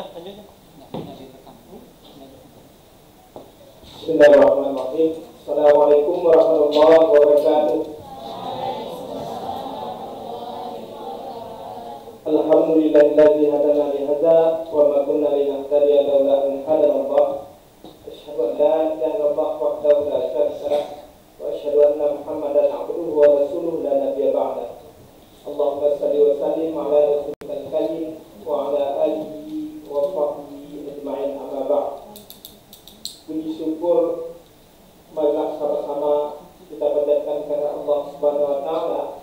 Bismillahirrahmanirrahim. Assalamualaikum warahmatullahi wabarakatuh. Alhamdulillahilladzi hadana li hadza wa ma kunna linahtadiya laula an hadana Allah. Asyhadu an la ilaha illallah wahdahu la syarika lah wa asyhadu anna Muhammadan abduhu wa rasuluhu la nabiyya ba'da. Allahumma shalli wa sallim ala rasulil karim wa ala alihi wa sahbihi ajma'in, amma ba'd. Puji syukur marilah sama-sama kita panjatkan kepada Allah Subhanahu wa taala,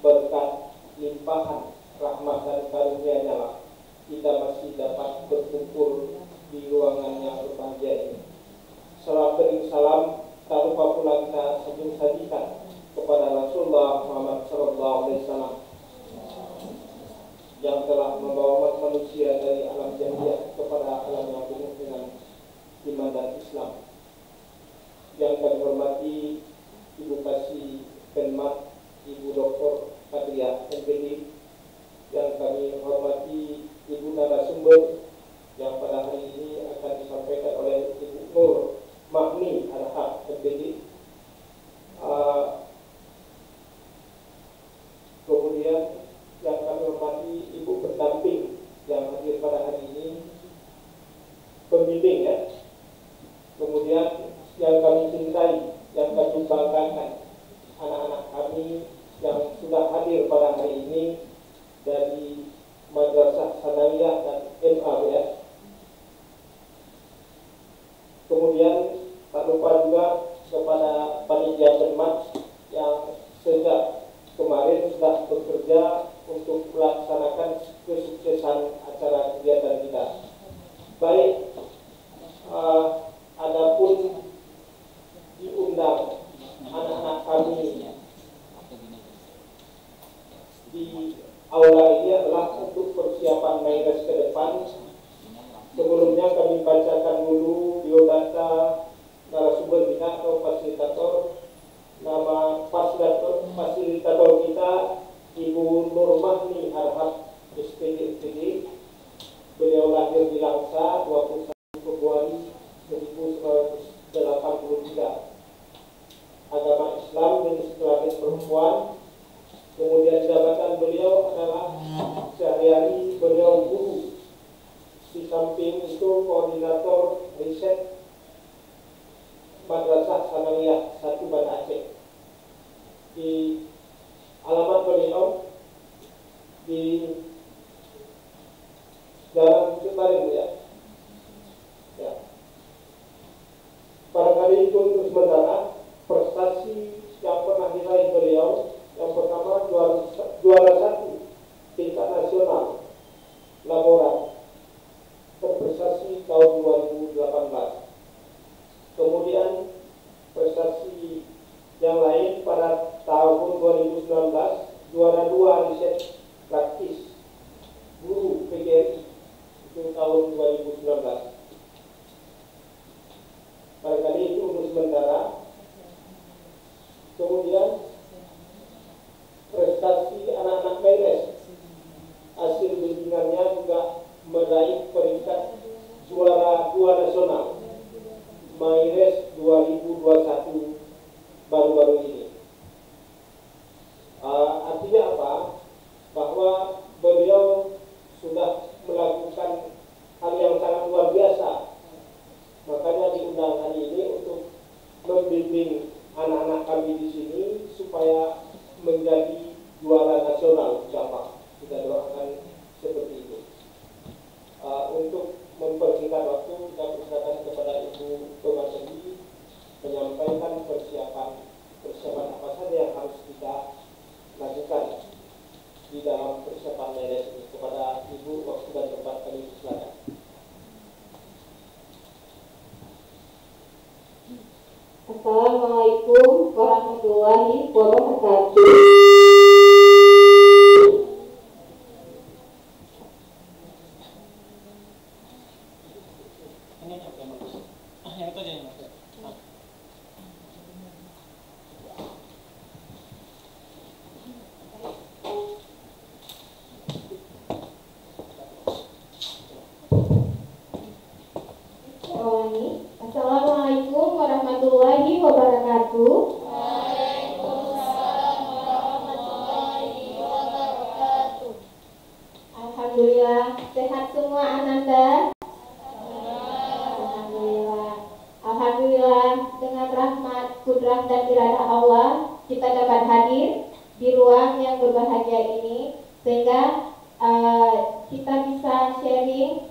berkat limpahan rahmat dan karunia-Nya lah kita masih dapat berkumpul di ruangan yang berbahagia ini. Salam beri salam tak lupa pula kita sajikan kepada Rasulullah Muhammad SAW yang telah membawa umat manusia dari alam jahiliyah kepada alam yang penuh dengan iman dan Islam. Yang kami hormati Ibu Kasih Penmat, Ibu Dr. Kadriah MPD, yang kami hormati Ibu narasumber yang pada hari ini akan disampaikan oleh Ibu Nur Mahni Al-Haq MPD. Kemudian yang kami hormati Ibu pendamping yang hadir pada hari ini, pembimbing ya. Kemudian yang kami cintai, yang kami banggakan, anak-anak kami yang sudah hadir pada hari ini dari Madrasah Sanawiyah dan MA ya. Kemudian tak lupa juga kepada panitia Penmat yang sejak kemarin sudah bekerja untuk melaksanakan kesuksesan acara kegiatan kita. Baik, adapun diundang anak-anak kami di aula ini adalah untuk persiapan Mayres ke depan. Sebelumnya kami bacakan dulu biodata narasumber kita atau fasilitator. Nama fasilitator kita Ibu Nur Mahni Al-Haq SPD. Beliau lahir di Langsa 21 Februari 1983. Agama Islam, jenis kelamin perempuan. Kemudian jabatan beliau adalah sehari-hari beliau guru. Di samping itu koordinator riset Madrasah Sanawiyah 1 Banda Aceh. Di alamat beliau di Jalan Ciptaring ya. Ya. Barangkali itu untuk sementara prestasi yang pernah diraih beliau. Yang pertama juara 1 tingkat nasional laborat berprestasi tahun 2018. Kemudian prestasi yang lain pada tahun 2019 juara 2 riset praktis guru PGRI itu tahun 2019. Barangkali itu untuk sementara. Kemudian prestasi anak-anak Mayres, hasil bimbingannya juga meraih peringkat juara 2 nasional Mayres 2021 baru-baru ini. Artinya apa? Bahwa beliau sudah melakukan hal yang sangat luar biasa. Makanya diundang hari ini untuk membimbing anak-anak kami di sini supaya menjadi juara nasional cabang. Kita doakan seperti itu. Untuk mempersingkat waktu, kita persilakan kepada Ibu Pemateri menyampaikan persiapan apa saja yang harus kita lakukan di dalam persiapan Mayres ini. Kepada Ibu, waktu dan tempat kami silakan. Assalamualaikum warahmatullahi wabarakatuh. Alhamdulillah, sehat semua Ananda? Alhamdulillah. Alhamdulillah, dengan rahmat, kudrat dan iradah Allah, kita dapat hadir di ruang yang berbahagia ini, sehingga kita bisa sharing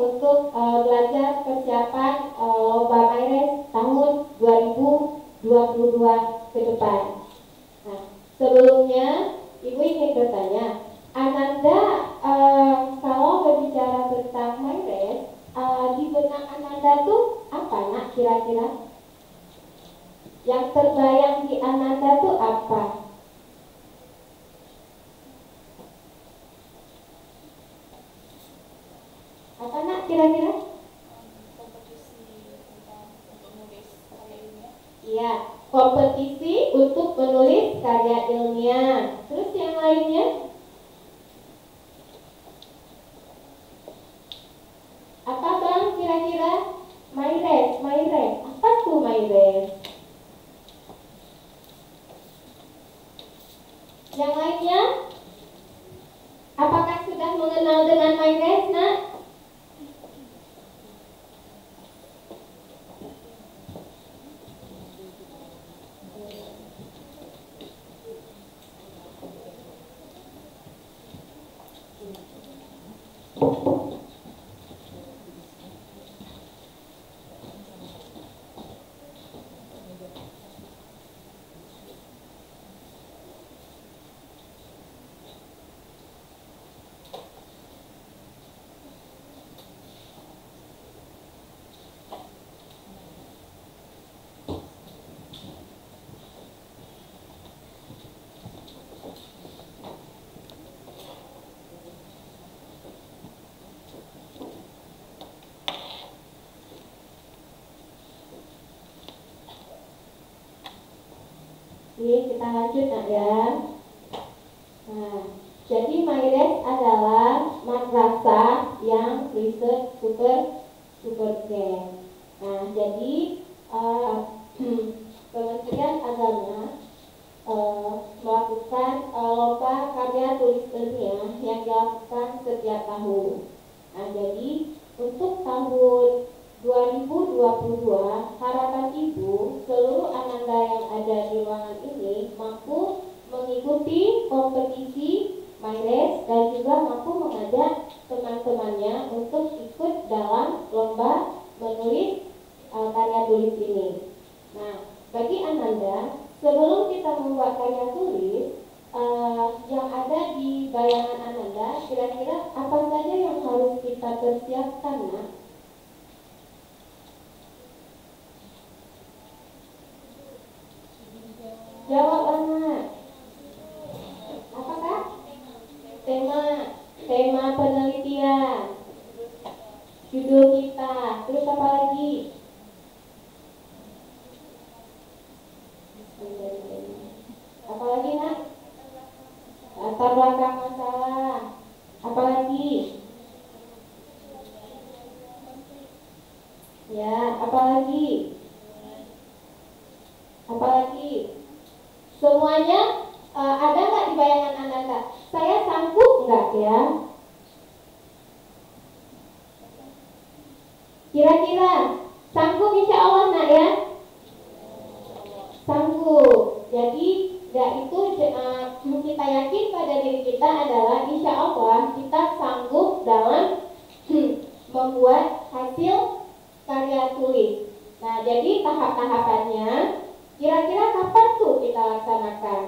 untuk belajar persiapan Lomba Maires tahun 2022 ke depan. Nah, sebelumnya Ibu ingin bertanya, Ananda kalau berbicara tentang Maires, di benak Ananda tuh apa nak kira-kira? Yang terbayang di Ananda tuh apa? Apa nak kira-kira? Kompetisi untuk menulis karya ilmiah. Iya, kompetisi untuk menulis karya ilmiah. Terus yang lainnya? Apa bang kira-kira? Maires. Apa tuh Maires? Yang lainnya? Apakah sudah mengenal dengan Maires, nak? Oke, kita lanjut nak ya. Nah, jadi Maires adalah madrasah yang riset super camp. Nah, jadi Kementerian Agama melakukan lomba karya tulis ilmiah yang dilakukan setiap tahun. Nah, jadi untuk tahun 2022, harapan Ibu, seluruh Ananda yang ada di ruangan ini mampu mengikuti kompetisi Maires dan juga mampu mengajak teman-temannya untuk ikut dalam lomba menulis karya tulis ini. Nah, bagi Ananda, sebelum kita membuat karya tulis, yang ada di bayangan Ananda, kira-kira apa saja yang harus kita persiapkan, nak? Jawab anak. Apakah? Tema penelitian, judul kita, terus apa lagi? Apa lagi nak? Latar belakang masalah. Apa lagi? Ya, apa lagi? Apa lagi? Semuanya ada nggak di bayangan Ananda? Saya sanggup nggak ya? Kira-kira sanggup insya Allah nak ya? Sanggup. Jadi itu kita yakin pada diri kita adalah insya Allah kita sanggup dalam membuat hasil karya tulis. Nah, jadi tahap-tahapannya kira-kira kapan tuh kita laksanakan?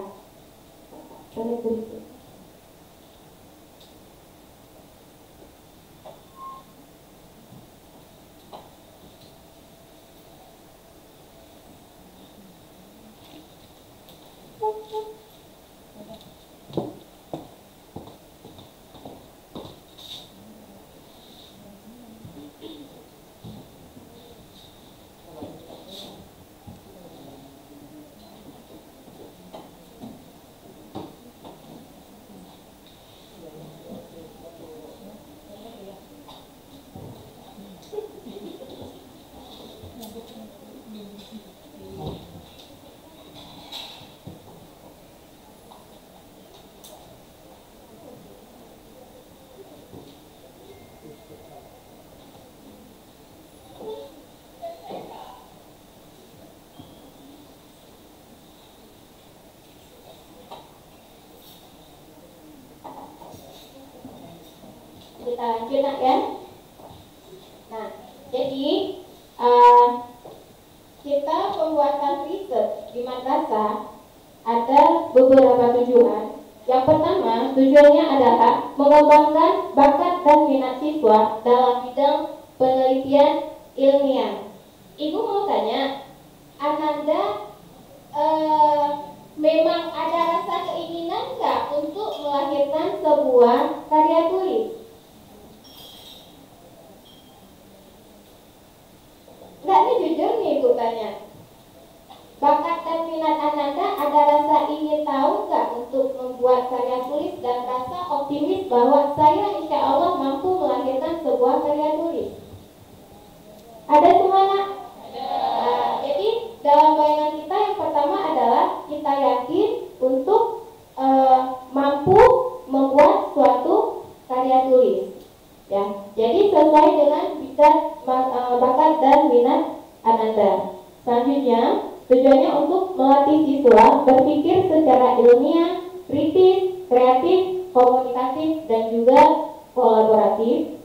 Kita lanjut nak ya. Nah, jadi uh, kita pembuatan riset di madrasah ada beberapa tujuan. Yang pertama, tujuannya adalah mengembangkan bakat dan minat siswa dalam bidang penelitian ilmiah. Ibu mau tanya, Ananda memang ada rasa keinginan nggak untuk melahirkan sebuah karya tulis? Enggak, ini jujur nih Ibu tanya. Bakat dan minat Ananda ada rasa ingin tahu nggak untuk membuat karya tulis dan rasa optimis bahwa saya insya Allah mampu melahirkan sebuah karya tulis? Ada semua nak? Nah, jadi dalam bayangan kita yang pertama adalah kita yakin untuk mampu membuat suatu karya tulis. Ya, jadi sesuai dengan bakat dan minat Ananda. Selanjutnya, tujuannya untuk melatih siswa berpikir secara ilmiah, kritis, kreatif, komunikatif, dan juga kolaboratif.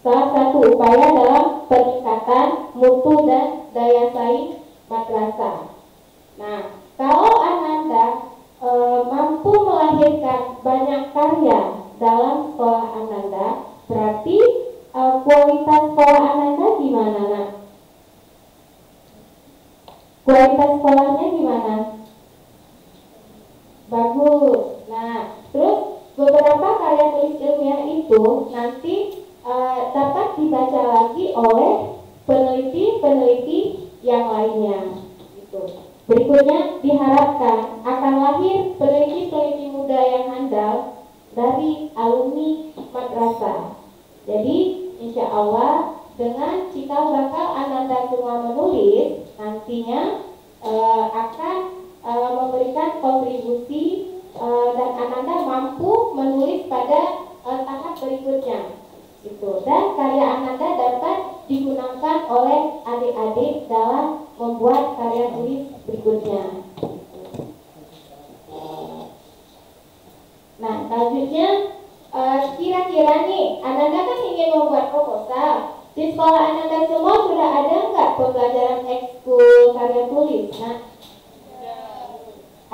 Salah satu upaya dalam peningkatan mutu dan daya saing madrasah. Nah, kalau Ananda mampu melahirkan banyak karya dalam sekolah Ananda, berarti kualitas sekolah Ananda gimana, nak? Kualitas sekolahnya gimana? Bagus. Nah, terus beberapa karya tulis ilmiah itu nanti dapat dibaca lagi oleh peneliti-peneliti yang lainnya. Gitu. Berikutnya diharapkan akan lahir peneliti-peneliti muda yang handal dari alumni madrasah. Jadi insya Allah dengan cikal bakal Ananda semua menulis, nantinya akan memberikan kontribusi dan Ananda mampu menulis pada tahap berikutnya. Gitu. Dan karya Ananda dapat digunakan oleh adik-adik dalam membuat karya tulis berikutnya. Nah, selanjutnya kira-kira nih, Ananda kan ingin membuat proposal. Di sekolah Ananda semua sudah ada nggak pembelajaran ekskul karya tulis? Nah,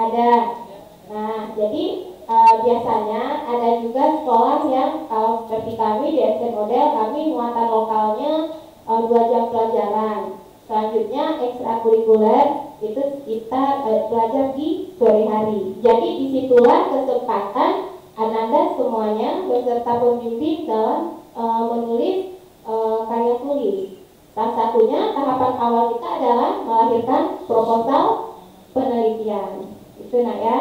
ada. Nah, jadi biasanya ada juga sekolah yang kalau seperti kami di SN Model, kami muatan lokalnya 2 jam pelajaran. Selanjutnya ekstrakurikuler itu kita belajar di sore hari. Jadi disitulah kesempatan Ananda semuanya beserta pembimbing dalam menulis karya tulis. Salah satunya tahapan awal kita adalah melahirkan proposal penelitian. Itu nak ya.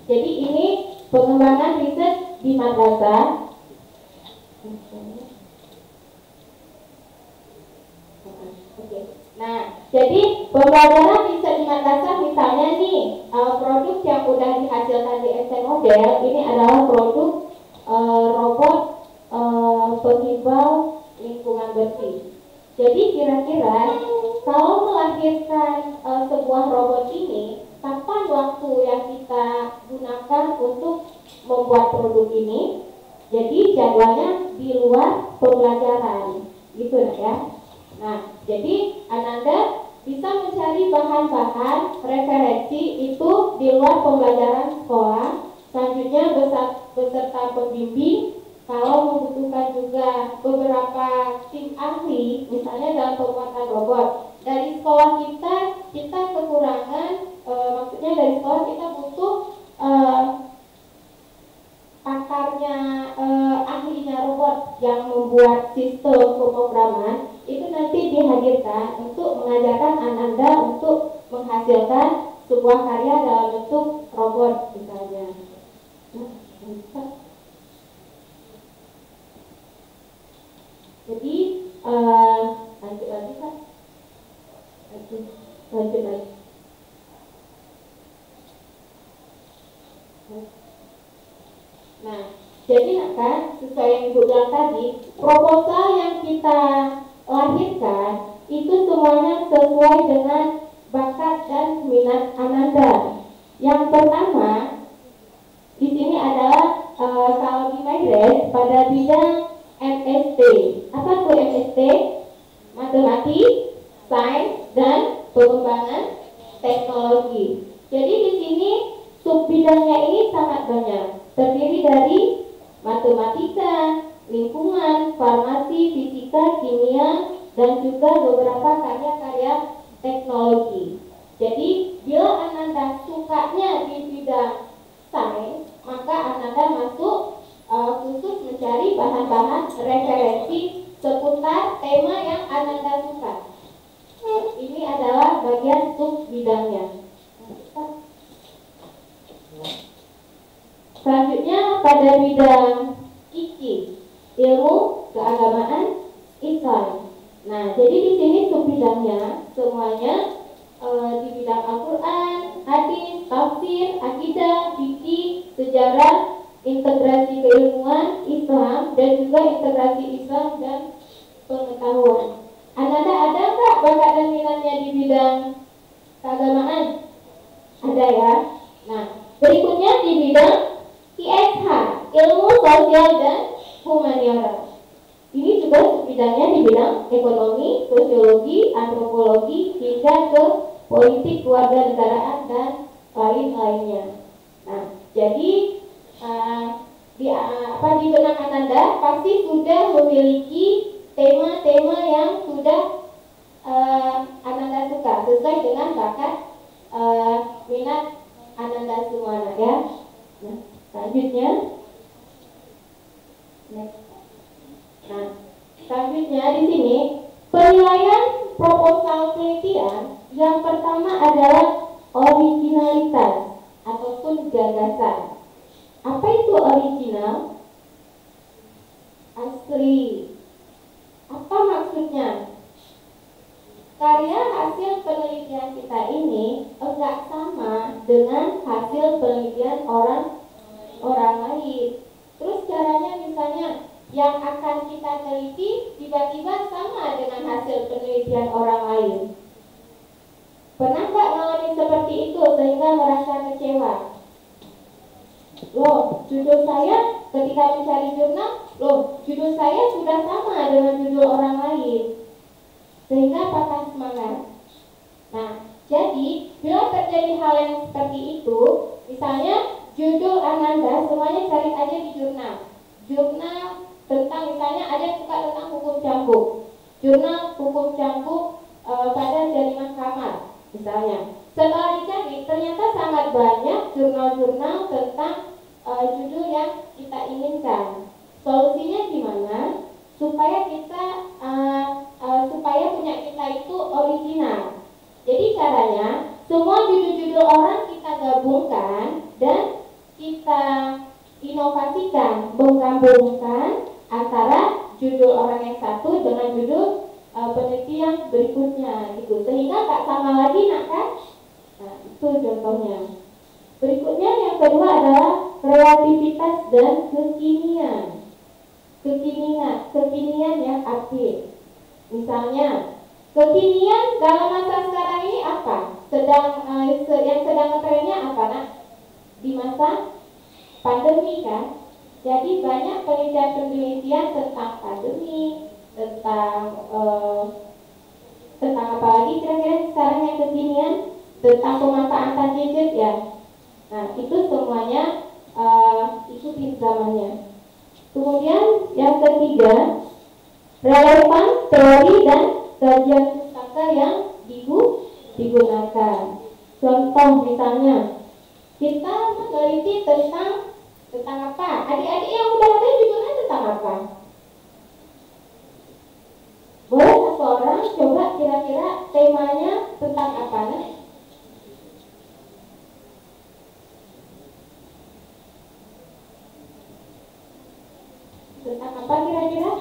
Jadi ini pengembangan riset di madrasah. Nah, jadi pembelajaran riset di madrasah misalnya nih produk yang sudah dihasilkan di SN Model ini adalah produk robot penghibau lingkungan bersih. Jadi kira-kira kalau melahirkan sebuah robot ini, kapan waktu yang kita gunakan untuk membuat produk ini? Jadi jadwalnya di luar pembelajaran, gitu ya. Nah, jadi Ananda bisa mencari bahan-bahan referensi itu di luar pembelajaran sekolah. Selanjutnya beserta pembimbing. Kalau membutuhkan juga beberapa tim ahli, misalnya dalam pembuatan robot, dari sekolah kita kekurangan, maksudnya dari sekolah kita butuh pakarnya, ahlinya robot yang membuat sistem pemrograman, itu nanti dihadirkan untuk mengajarkan Ananda untuk menghasilkan sebuah karya dalam bentuk robot misalnya. Jadi lanjut lagi Pak. Lanjut lagi. Nah, jadi kan sesuai yang Ibu bilang tadi, proposal yang kita lahirkan itu semuanya sesuai dengan bakat dan minat Ananda. Yang pertama di sini adalah kalau di Maidres pada bidang MST. Apa tuh MST? Matematik, sains, dan pengembangan teknologi. Jadi di sini sub bidangnya ini sangat banyak. Terdiri dari matematika, lingkungan, farmasi, fisika, kimia, dan juga beberapa karya-karya teknologi. Jadi bila Ananda sukanya di bidang sains, maka Ananda masuk khusus mencari bahan-bahan referensi seputar tema yang Ananda suka. Ini adalah bagian sub bidangnya. Selanjutnya pada bidang IKI, ilmu keagamaan Islam. Nah, jadi di sini sub bidangnya semuanya di bidang Al-Quran, hadis, tafsir, akidah, fikih, sejarah, integrasi keilmuan Islam, dan juga integrasi Islam dan pengetahuan. Ananda ada nggak bakat dan minatnya di bidang keagamaan? Ada ya. Nah, berikutnya di bidang ISH, ilmu sosial dan humaniora. Ini juga bidangnya di bidang ekonomi, sosiologi, antropologi, hingga ke politik keluarga negaraan dan lain-lainnya. Nah, jadi di benak Ananda pasti sudah memiliki tema-tema yang sudah Ananda suka sesuai dengan bakat minat Ananda semua ya. Nah, selanjutnya Nah, selanjutnya di sini penilaian proposal penelitian yang pertama adalah originalitas ataupun gagasan. Apa itu original? Asli. Apa maksudnya? Karya hasil penelitian kita ini enggak sama dengan hasil penelitian orang lain. Terus caranya misalnya yang akan kita teliti tiba-tiba sama dengan hasil penelitian orang lain. Pernah nggak mengalami seperti itu sehingga merasa kecewa? Loh, judul saya ketika mencari jurnal, judul saya sudah sama dengan judul orang lain, sehingga patah semangat. Nah, jadi bila terjadi hal yang seperti itu, misalnya judul Ananda semuanya cari aja di jurnal tentang, misalnya ada yang suka tentang hukum cambuk, jurnal hukum cambuk pada jaringan kamar misalnya. Setelah dicari ternyata sangat banyak jurnal-jurnal tentang judul yang kita inginkan. Solusinya gimana? Supaya kita supaya punya kita itu original. Jadi caranya semua judul-judul orang kita gabungkan dan kita inovasikan, menggabungkan antara judul orang yang satu dengan judul peneliti yang berikutnya gitu, sehingga tak sama lagi kan? Nah, itu contohnya. Berikutnya yang kedua adalah relativitas dan kekinian. Kekinian yang aktif. Misalnya, kekinian dalam masa sekarang ini apa? Yang sedang ngetrennya apa, nak? Di masa pandemi kan? Jadi banyak penelitian tentang pandemi, tentang apa lagi kira-kira sekarang yang kekinian, tentang pemanfaatan gadget ya. Nah, itu semuanya ikutin zamannya. Kemudian yang ketiga, relevan teori dan kajian pustaka yang digunakan. Contoh misalnya, kita meneliti tentang apa? Adik-adik yang udah ada judulnya tentang apa? Boleh satu orang coba kira-kira temanya tentang apa nih? Tentang apa kira-kira?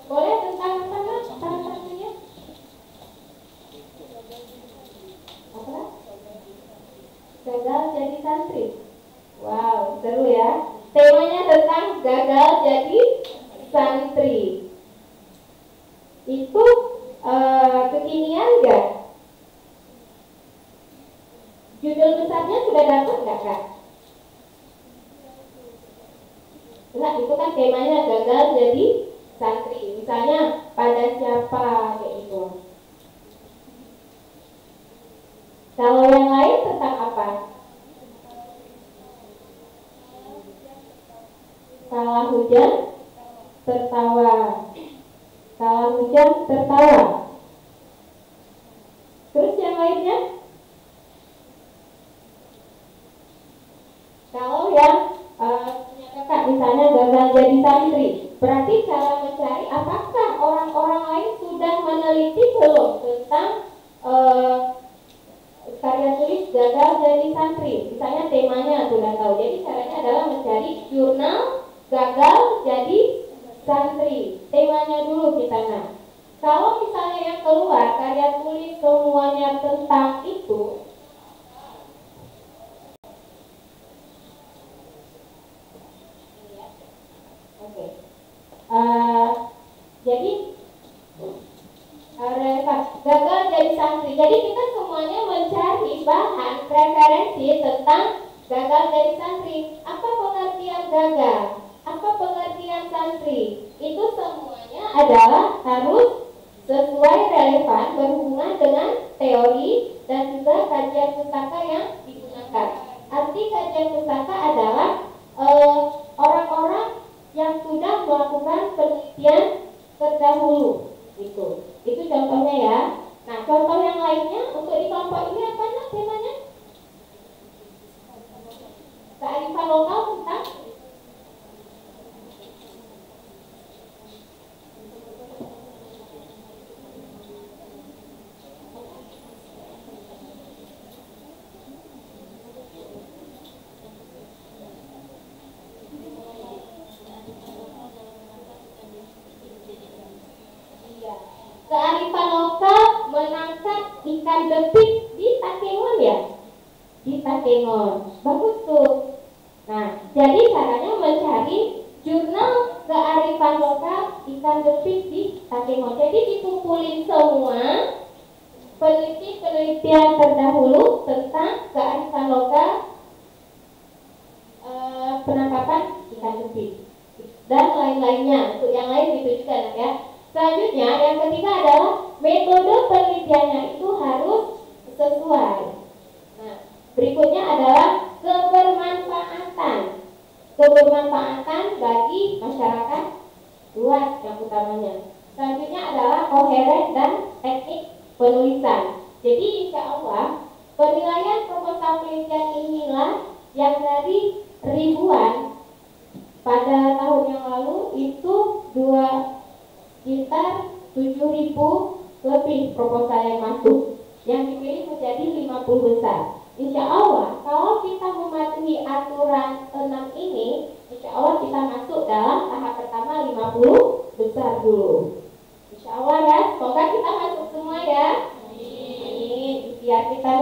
Boleh tentang apa kan? Salah satunya? Apa? jadi santri. Wow, seru ya. Temanya tentang gagal jadi santri. Itu kekinian nggak? Judul besarnya sudah dapat nggak, Kak? Enggak, itu kan temanya gagal jadi santri. Misalnya pada siapa kayak gitu. Kalau yang lain tentang apa? Kala hujan tertawa. Kala hujan tertawa. Terus yang lainnya? Kalau yang punya kakak misalnya gagal jadi santri, berarti cara mencari apakah orang-orang lain sudah meneliti belum tentang karya tulis gagal jadi santri. Misalnya temanya sudah tahu, jadi caranya adalah mencari jurnal gagal jadi santri. Temanya dulu kita nah. Kalau misalnya yang keluar karya tulis semuanya tentang itu, jadi gagal jadi santri. Jadi kita semuanya mencari bahan referensi tentang gagal jadi santri. Apa pengertian gagal? Apa pengertian santri? Itu semuanya adalah harus sesuai relevan berhubungan dengan teori dan juga kajian pustaka yang digunakan. Arti kajian pustaka adalah orang-orang yang sudah melakukan penelitian terdahulu. Itu contohnya ya. Nah, contoh yang lainnya untuk di kelompok ini apa temanya? Kearifan lokal tentang kearifan lokal menangkap ikan depik di Takengon ya? Di Takengon. Bagus tuh. Nah, jadi caranya mencari jurnal kearifan lokal ikan depik di Takengon. Jadi dikumpulin semua penelitian terdahulu tentang kearifan lokal penangkapan ikan depik dan lain-lainnya. Untuk yang lain gitu juga ya. Selanjutnya yang ketiga adalah metode penelitiannya itu harus sesuai. Nah, berikutnya adalah kebermanfaatan bagi masyarakat luas yang utamanya. Selanjutnya adalah koheren dan teknik penulisan. Jadi insya Allah penilaian proposal penelitian inilah yang dari ribuan pada tahun yang lalu itu sekitar 7.000 lebih proposal yang masuk, yang dipilih menjadi 50 besar. Insya Allah kalau kita mematuhi aturan 6 ini, insya Allah kita masuk dalam tahap pertama 50 besar dulu. Insya Allah ya, semoga kita masuk semua ya. Amin. Biar kita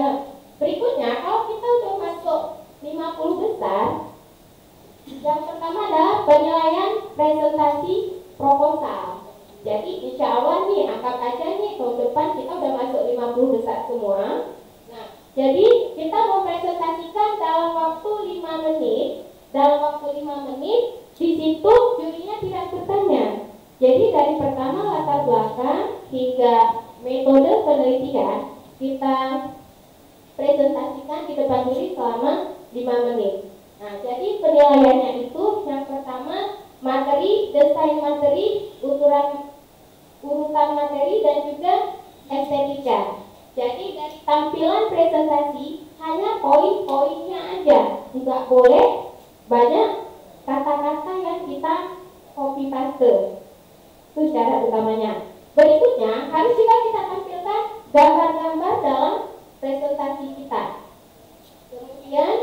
berikutnya kalau kita udah masuk 50 besar, yang pertama adalah penilaian presentasi proposal. Jadi insya Allah nih, angkat aja nih tahun depan kita udah masuk 50 besar semua. Nah, jadi kita mempresentasikan dalam waktu 5 menit. Dalam waktu 5 menit, di situ jurinya tidak bertanya. Jadi dari pertama latar belakang hingga metode penelitian kita presentasikan di depan juri selama 5 menit. Nah, jadi penilaiannya itu yang pertama materi, desain materi, urutan materi dan juga estetika. Jadi dari tampilan presentasi hanya poin-poinnya aja, nggak boleh banyak kata-kata yang kita copy paste. Itu cara utamanya. Berikutnya harus juga kita tampilkan gambar-gambar dalam presentasi kita. Kemudian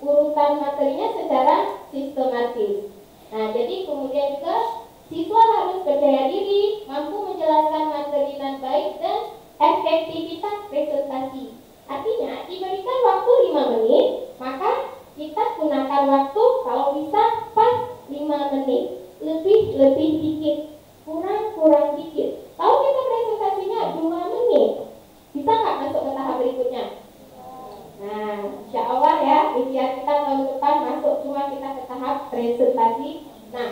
urutan materinya secara sistematis. Nah, jadi kemudian juga siswa harus percaya diri, mampu menjelaskan materi dengan baik dan efektivitas presentasi. Artinya diberikan waktu 5 menit, maka kita gunakan waktu kalau bisa pas 5 menit, lebih dikit, kurang dikit. Kalau kita presentasinya 2 menit, bisa nggak masuk ke tahap berikutnya? Nah, insya Allah ya, ikhtiar kita tahun depan masuk semua kita ke tahap presentasi. Nah,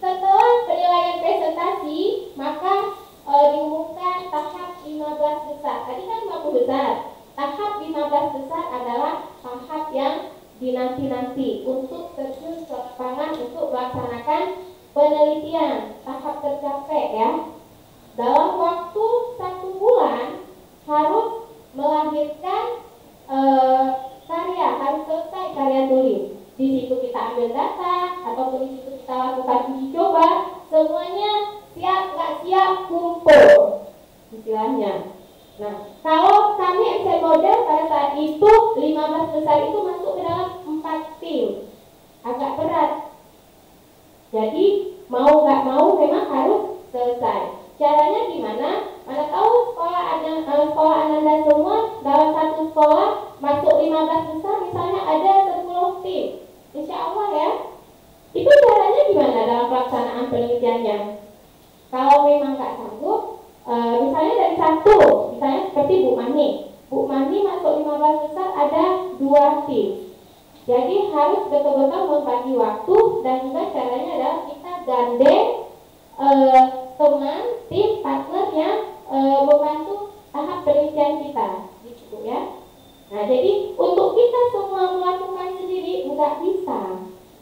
setelah penilaian presentasi, maka diumumkan tahap 15 besar. Tadi kan 50 besar. Tahap 15 besar adalah tahap yang dinanti-nanti untuk terjun ke lapangan untuk melaksanakan penelitian. Tahap tercapai ya. Dalam waktu 1 bulan harus melahirkan karya, harus selesai karya tulis. Di situ kita ambil data ataupun di situ kita lakukan uji coba, semuanya siap nggak siap kumpul istilahnya. Nah, kalau kami Excel model pada saat itu 15 besar itu masuk ke dalam 4 tim, agak berat. Jadi mau nggak mau memang harus selesai. Caranya gimana? Mana tahu sekolah Ananda semua dalam satu sekolah masuk 15 besar, misalnya ada 10 tim. Insya Allah ya. Itu caranya gimana dalam pelaksanaan penelitiannya? Kalau memang nggak sanggup, misalnya dari satu, misalnya seperti Bu Mani masuk 15 besar ada 2 tim. Jadi harus betul-betul membagi waktu, dan juga caranya adalah kita gandeng teman, tim, partner yang membantu tahap penelitian kita, gitu ya. Nah, jadi untuk kita semua melakukan sendiri nggak bisa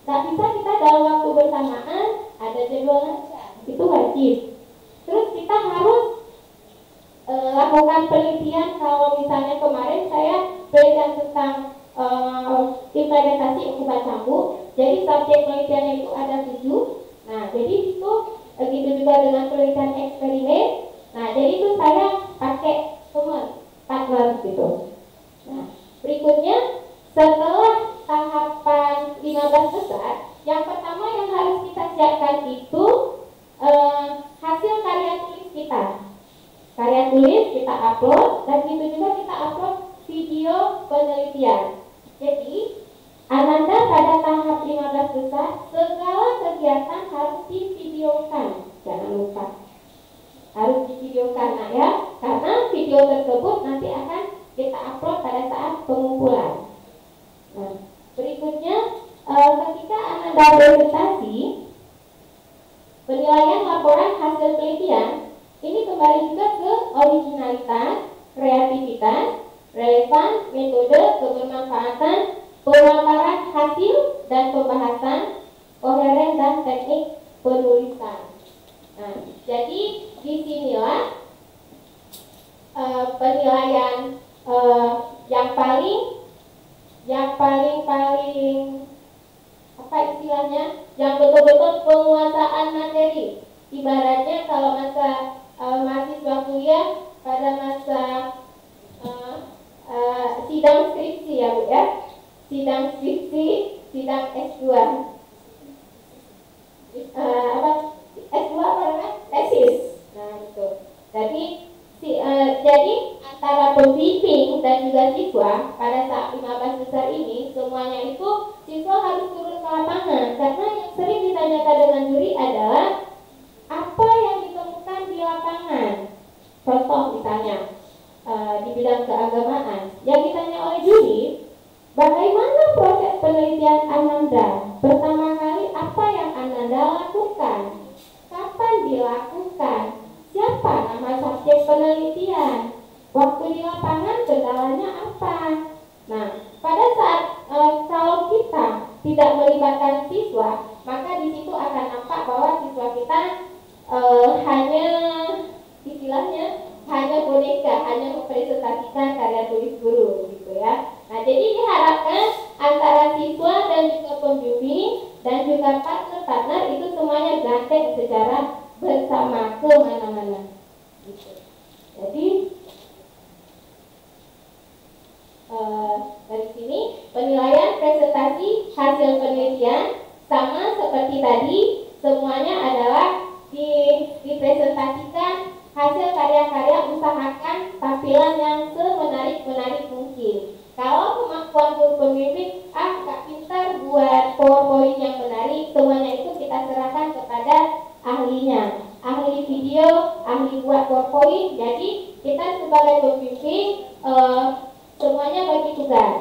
kita dalam waktu bersamaan, ada jadwal ngajar, itu wajib. Terus kita harus lakukan penelitian. Kalau misalnya kemarin saya penelitian tentang implementasi inkubat cambuk, jadi subjek penelitiannya itu ada 7. Nah, jadi itu begitu juga dengan penelitian eksperimen. Nah, jadi itu saya pakai teman, partner gitu. Nah, berikutnya setelah tahapan 15 besar, yang pertama yang harus kita siapkan itu hasil karya tulis kita. Karya tulis kita upload, dan itu juga kita upload video penelitian. Jadi Ananda pada tahap 15 besar, segala kegiatan harus divideokan. Jangan lupa harus divideokan, nah ya, karena video tersebut nanti akan kita upload pada saat pengumpulan. Nah, berikutnya ketika Ananda presentasi, penilaian laporan hasil penelitian ini kembali juga ke originalitas, kreativitas, relevan, metode, kebermanfaatan, pemaparan hasil dan pembahasan, koheren dan teknik penulisan. Nah, jadi disinilah penilaian yang paling apa istilahnya, yang betul-betul penguasaan materi. Ibaratnya kalau masa mahasiswa kuliah pada masa sidang skripsi ya Bu ya, sidang skripsi, sidang S2, S2 apa namanya? Tesis. Nah itu. Jadi antara pembimbing dan juga siswa pada saat 15 besar ini, semuanya itu siswa harus turun ke lapangan, karena yang sering ditanyakan dengan juri adalah apa yang ditemukan di lapangan. Contoh misalnya di bidang keagamaan, yang ditanya oleh juri, bagaimana proses penelitian Ananda? Pertama kali apa yang Ananda lakukan? Kapan dilakukan? Siapa nama subjek penelitian? Waktu di lapangan kendalanya apa? Nah, pada saat kalau kita tidak melibatkan siswa, maka di situ akan nampak bahwa siswa kita hanya istilahnya hanya boneka, hanya mempresentasikan karya tulis guru gitu ya. Nah, jadi diharapkan antara siswa dan juga pembimbing dan juga partner-partner itu semuanya gandeng secara bersama ke mana-mana gitu. Jadi dari sini penilaian presentasi hasil penelitian sama seperti tadi, semuanya adalah dipresentasikan hasil karya-karya usahakan tampilan yang semenarik-menarik mungkin. Kalau kemampuan guru pembimbing, Kak pintar buat PowerPoint yang menarik, semuanya itu kita serahkan kepada ahlinya. Ahli video, ahli buat PowerPoint. Jadi kita sebagai pembimbing semuanya bagi tugas.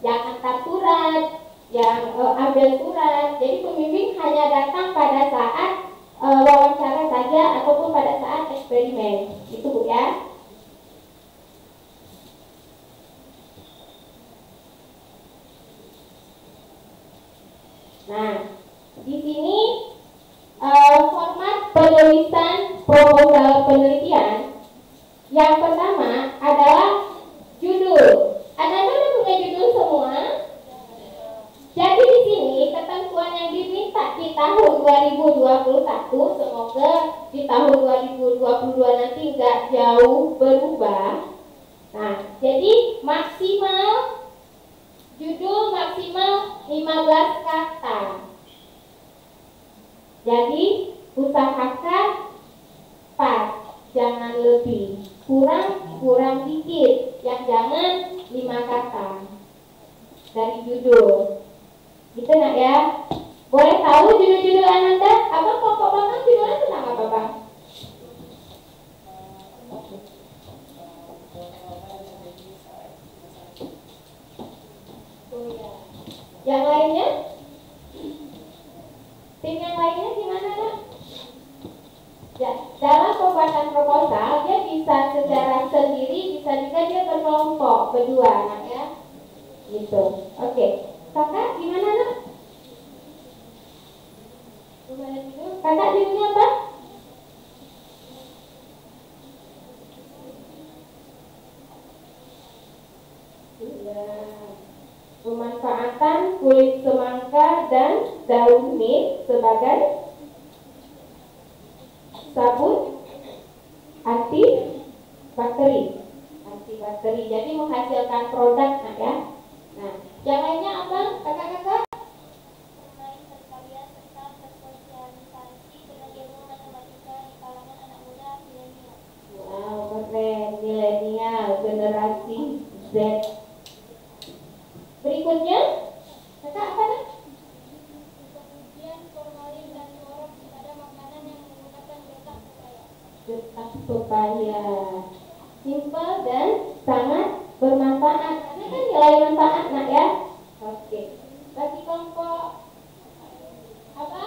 Yang antar surat, yang ambil surat. Jadi pembimbing hanya datang pada saat wawancara saja ataupun pada saat eksperimen. Itu Bu ya. Nah, di sini format penulisan proposal penelitian yang pertama adalah judul. Anak-anak udah punya judul semua? Jadi di sini ketentuan yang diminta di tahun 2021, semoga di tahun 2022 nanti nggak jauh berubah. Nah, jadi maksimal judul maksimal 15 kata. Jadi usahakan pas, jangan lebih. Kurang dikit. Yang jangan 5 kata dari judul. Gitu nak ya. Boleh tahu judul-judul Ananda? Abang kelompok Bang judulnya tentang apa Bang? Yang lainnya? Tim yang lainnya gimana Nak? Ya, dalam pembuatan proposal dia bisa secara sendiri, bisa juga dia berkelompok berdua Nak ya. Gitu. Oke. Kakak gimana Nak? Kakak judulnya apa? Pemanfaatan kulit semangka dan daun mint sebagai sabun antibakteri. Jadi menghasilkan produk Nak ya. Nah, yang lainnya apa? Kakak-kakak? Bermain berkarya serta bersosialisasi dengan ilmu matematika di kalangan anak muda milenial. Wow, keren. Milenial, generasi Z. Berikutnya, kakak apa Nak? Kemudian formalin dan klorok pada makanan yang menggunakan getah pepaya. Getah pepaya. Simpel dan sangat bermanfaat. Karena kan nilai manfaat Nak ya. Oke. Bagi kelompok apa?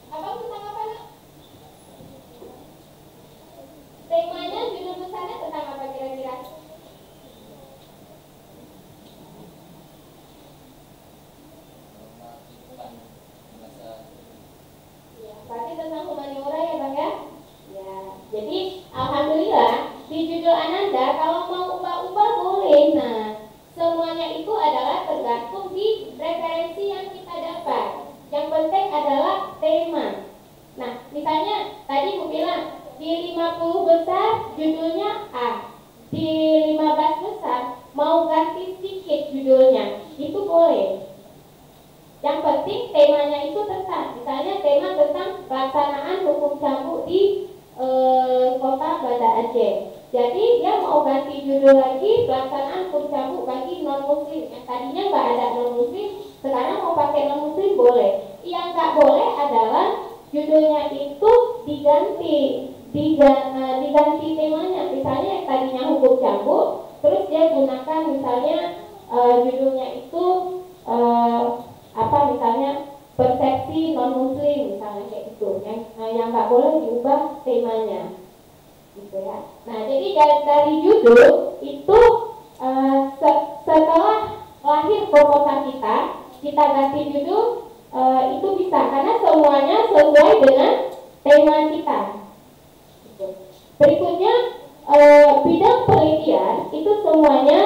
Abang tentang apa Nak? Temanya, judul besarnya tentang apa kira-kira? Berarti tentang humaniora ya Bang ya? Ya, jadi alhamdulillah di judul Ananda kalau mau ubah-ubah boleh. Nah, semuanya itu adalah tergantung di referensi yang kita dapat. Yang penting adalah tema. Nah, misalnya tadi Bu bilang di 50 besar judulnya A. Di 15 besar mau ganti sedikit judulnya. Itu boleh. Yang penting temanya itu tentang, misalnya tema tentang pelaksanaan hukum cambuk di kota Banda Aceh. Jadi dia mau ganti judul lagi, pelaksanaan hukum cambuk bagi non muslim. Yang tadinya nggak ada non muslim, sekarang mau pakai non muslim boleh. Yang nggak boleh adalah judulnya itu diganti temanya. Misalnya yang tadinya hukum cambuk, terus dia gunakan misalnya judulnya itu misalnya persepsi non muslim misalnya kayak gitu. Yang nggak boleh diubah temanya gitu ya. Nah, jadi dari judul itu setelah lahir proposal kita ganti judul itu bisa, karena semuanya sesuai dengan tema kita gitu. Berikutnya bidang penelitian itu semuanya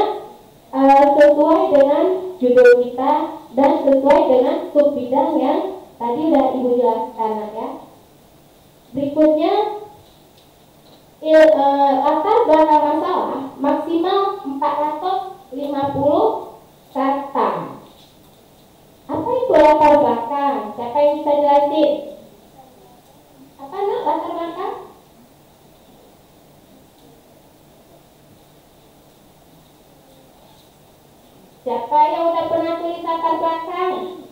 sesuai dengan judul kita dan sesuai dengan sub bidang yang tadi udah Ibu jelaskan ya. Berikutnya latar belakang masalah maksimal 450 kata. Apa itu latar belakang? Siapa yang bisa jelasin? Apa Nak latar belakang? Siapa yang udah pernah tulis latar belakang?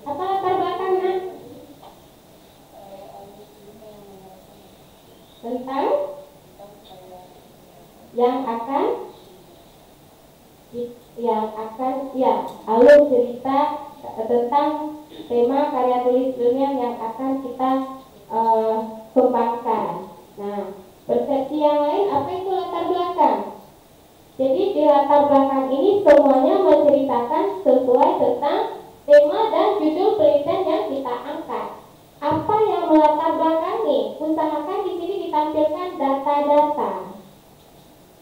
Apa latar belakang, Nak? Tentang alur cerita tentang tema karya tulis ilmiah yang akan kita kembangkan. Nah, persepsi yang lain, apa itu latar belakang? Jadi di latar belakang ini semuanya menceritakan sesuai tentang tema dan judul penelitian yang kita angkat. Apa yang melatar belakangi? Usahakan di sini ditampilkan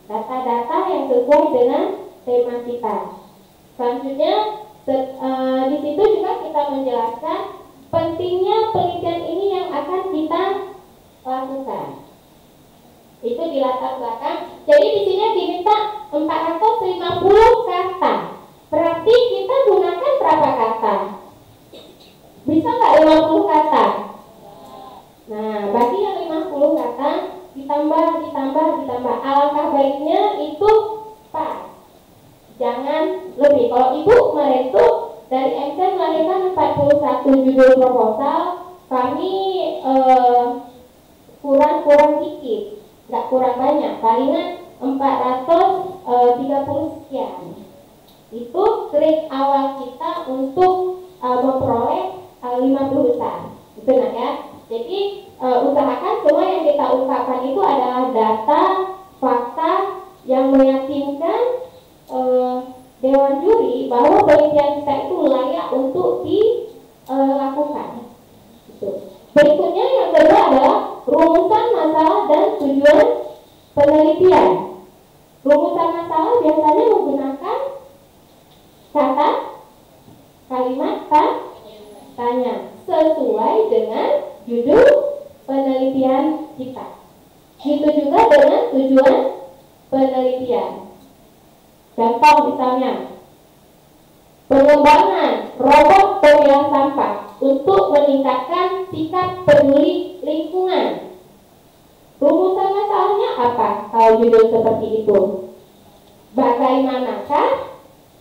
data-data yang sesuai dengan tema kita. Selanjutnya di situ juga kita menjelaskan pentingnya penelitian ini yang akan kita lakukan. Itu di latar belakang. Jadi di sini diminta 450 kata. Berarti kita gunakan berapa kata? Bisa nggak 50 kata? Nah, bagi yang 50 kata ditambah. Alangkah baiknya itu pas. Jangan lebih. Kalau Ibu kemarin itu dari MC melahirkan 41 judul proposal, kami kurang dikit, nggak kurang banyak, palingan 430 sekian. Itu trik awal kita untuk memperoleh 50 besar. Itu nah ya. Jadi usahakan semua yang kita ungkapkan itu adalah data, fakta yang meyakinkan Dewan Juri bahwa penelitian kita itu layak untuk dilakukan. Berikutnya yang kedua adalah rumusan masalah dan tujuan penelitian. Rumusan masalah biasanya menggunakan kata, kalimat, tanya sesuai dengan judul penelitian kita. Itu juga dengan tujuan penelitian. Contoh misalnya, pengembangan robot pemilah sampah untuk meningkatkan sikap peduli lingkungan. Rumusan masalahnya apa kalau judul seperti itu? Bagaimanakah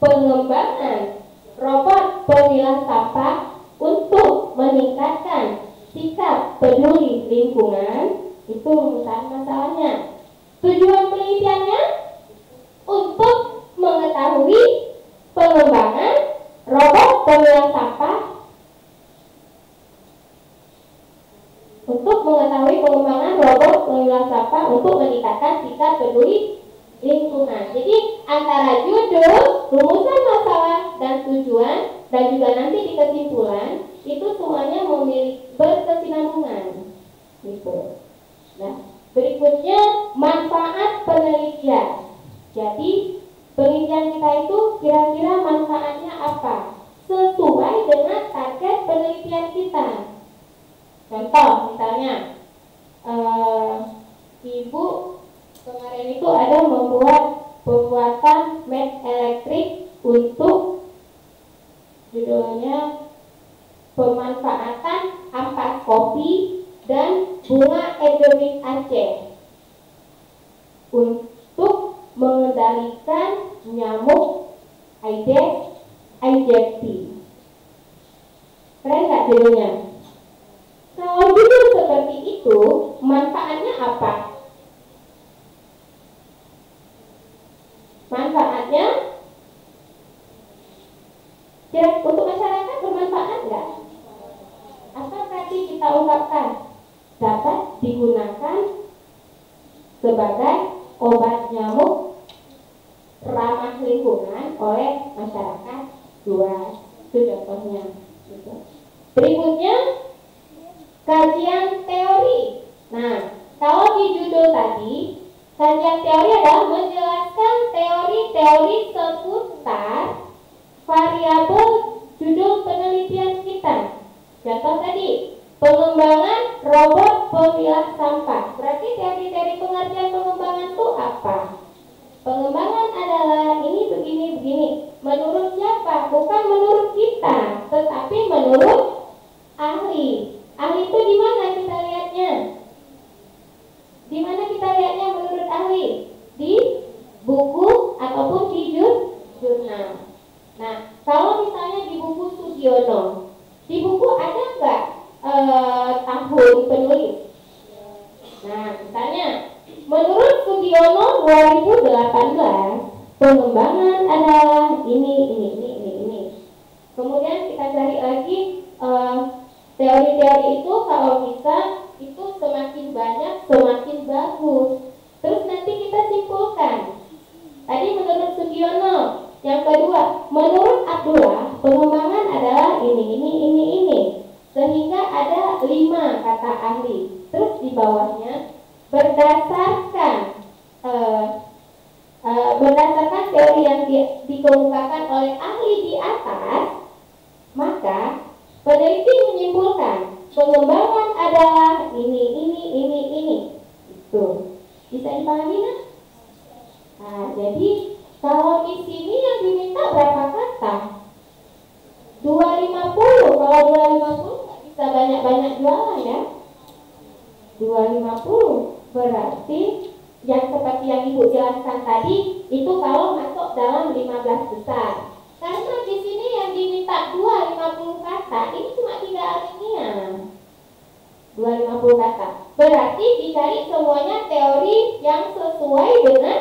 pengembangan robot pemilah sampah untuk meningkatkan sikap peduli lingkungan? Itu rumusan masalahnya. Tujuan penelitiannya untuk mengetahui pengembangan robot pemilah sampah untuk meningkatkan sikap peduli lingkungan. Jadi antara judul, rumusan masalah dan tujuan, dan juga nanti di kesimpulan itu semuanya berkesinambungan. Gitu. Nah, berikutnya manfaat penelitian. Jadi penelitian kita itu kira-kira manfaatnya apa? Sesuai dengan target penelitian kita. Contoh misalnya, Ibu kemarin itu ada membuat pembuatan mat elektrik untuk judulnya pemanfaatan ampas kopi dan bunga endemik Aceh untuk mengendalikan nyamuk Aedes aegypti. Keren nggak judulnya? Kalau judul seperti itu, manfaatnya apa? Manfaatnya kira untuk masyarakat bermanfaat nggak? Apa tadi kita ungkapkan? Dapat digunakan sebagai obat nyamuk ramah lingkungan oleh masyarakat luas. Itu contohnya. Berikutnya kajian teori. Nah, kalau di judul tadi, kajian teori adalah menjelaskan teori-teori seputar variabel judul penelitian kita. Contoh tadi, pengembangan robot pemilah sampah. Berarti teori-teori pengertian pengembangan itu apa? Pengembangan adalah ini begini. Menurut siapa? Bukan menurut kita, tetapi menurut ahli. Ahli itu di mana kita lihatnya? Di mana Nah, misalnya menurut Sugiono 2018 pengembangan adalah ini. Kemudian kita cari lagi teori-teori itu, kalau bisa itu semakin banyak semakin bagus. Terus nanti kita simpulkan. Tadi menurut Sugiono, yang kedua menurut Abdullah pengembangan adalah ini. Sehingga ada 5 kata ahli. Terus di bawahnya berdasarkan teori yang dikemukakan oleh ahli di atas, maka peneliti menyimpulkan pengembangan adalah ini. Itu bisa dipahami kan? Nah, jadi kalau di sini yang diminta berapa kata? 250. Kalau 250 nggak bisa banyak-banyak jualan ya. 250 berarti yang seperti yang Ibu jelaskan tadi itu kalau masuk dalam 15 besar. Karena di sini yang diminta 250 kata, ini cuma 3 alinea. 250 kata. Berarti dicari semuanya teori yang sesuai dengan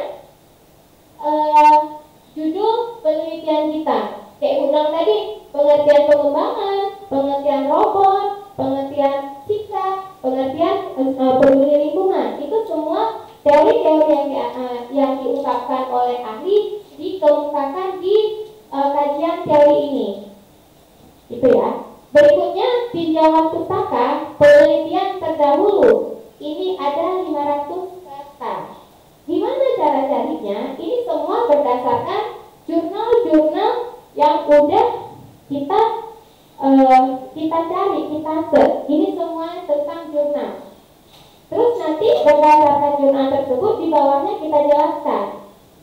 judul penelitian kita. Kayak ulang tadi, pengertian pengembangan, pengertian robot, pengertian sikap, pengertian peduli lingkungan. Itu semua teori-teori yang diungkapkan oleh ahli dikemukakan di kajian teori ini. Itu ya. Berikutnya tinjauan pustaka penelitian terdahulu. Ini ada 500 kata. Gimana cara carinya? Ini semua berdasarkan jurnal-jurnal yang udah kita cari, kita search. Ini semua tentang jurnal. Terus nanti berdasarkan jurnal tersebut di bawahnya kita jelaskan.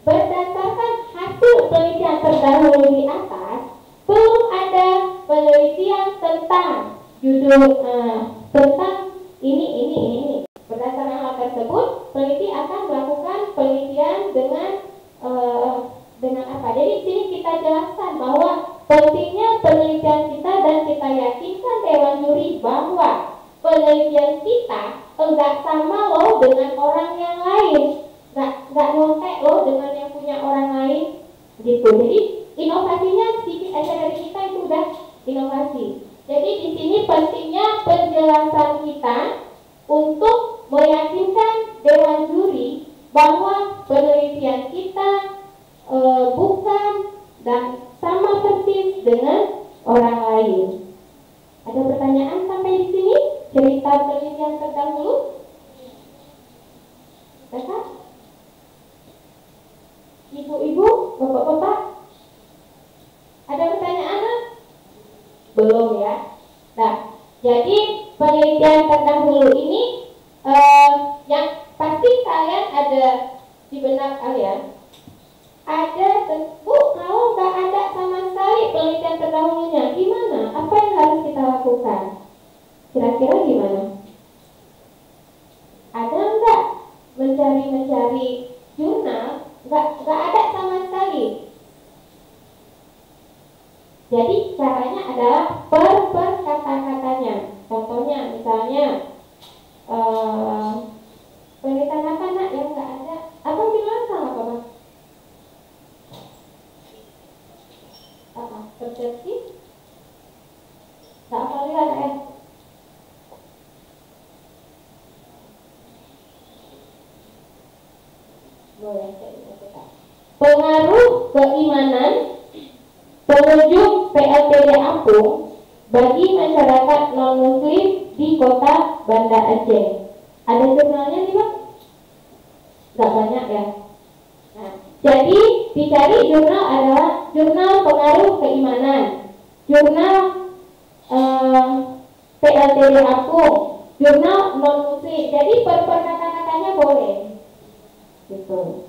Berdasarkan hasil penelitian terdahulu di atas, belum ada penelitian tentang judul tentang ini. Berdasarkan hal tersebut, peneliti akan melakukan penelitian dengan apa? Jadi sini kita jelaskan bahwa pentingnya penelitian kita dan kita yakinkan Dewan Juri bahwa penelitian kita enggak sama loh dengan orang yang lain, enggak nyontek loh dengan yang punya orang lain, gitu. Jadi inovasinya sedikit aja dari kita itu udah inovasi. Jadi di sini pentingnya penjelasan kita untuk meyakinkan Dewan Juri bahwa penelitian kita bukan dan sama persis dengan orang lain. Ada pertanyaan sampai di sini? Cerita penelitian terdahulu? Kakak? Ibu-ibu? Bapak-bapak? Ada pertanyaan? Belum ya? Nah, jadi penelitian terdahulu ini yang pasti kalian ada di benak kalian. Ada tentu kalau nggak ada sama sekali penelitian terdahulunya, gimana? Apa yang harus kita lakukan? Kira-kira gimana? Ada nggak mencari jurnal? Nggak ada sama sekali. Jadi caranya adalah per kata-katanya. Contohnya misalnya penelitian apa nak yang nggak ada? Apa bilang sama apa? Persepsi? Tak apa lihat boleh kita. Pengaruh keimanan pengunjung PLTD Apung bagi masyarakat non-muslim di kota Banda Aceh. Ada jurnalnya nih Pak? Gak banyak ya. Nah, jadi dicari jurnal adalah jurnal pengaruh keimanan, jurnal PLTD Apung, jurnal non-muslim. Jadi per kata-katanya boleh. Gitu.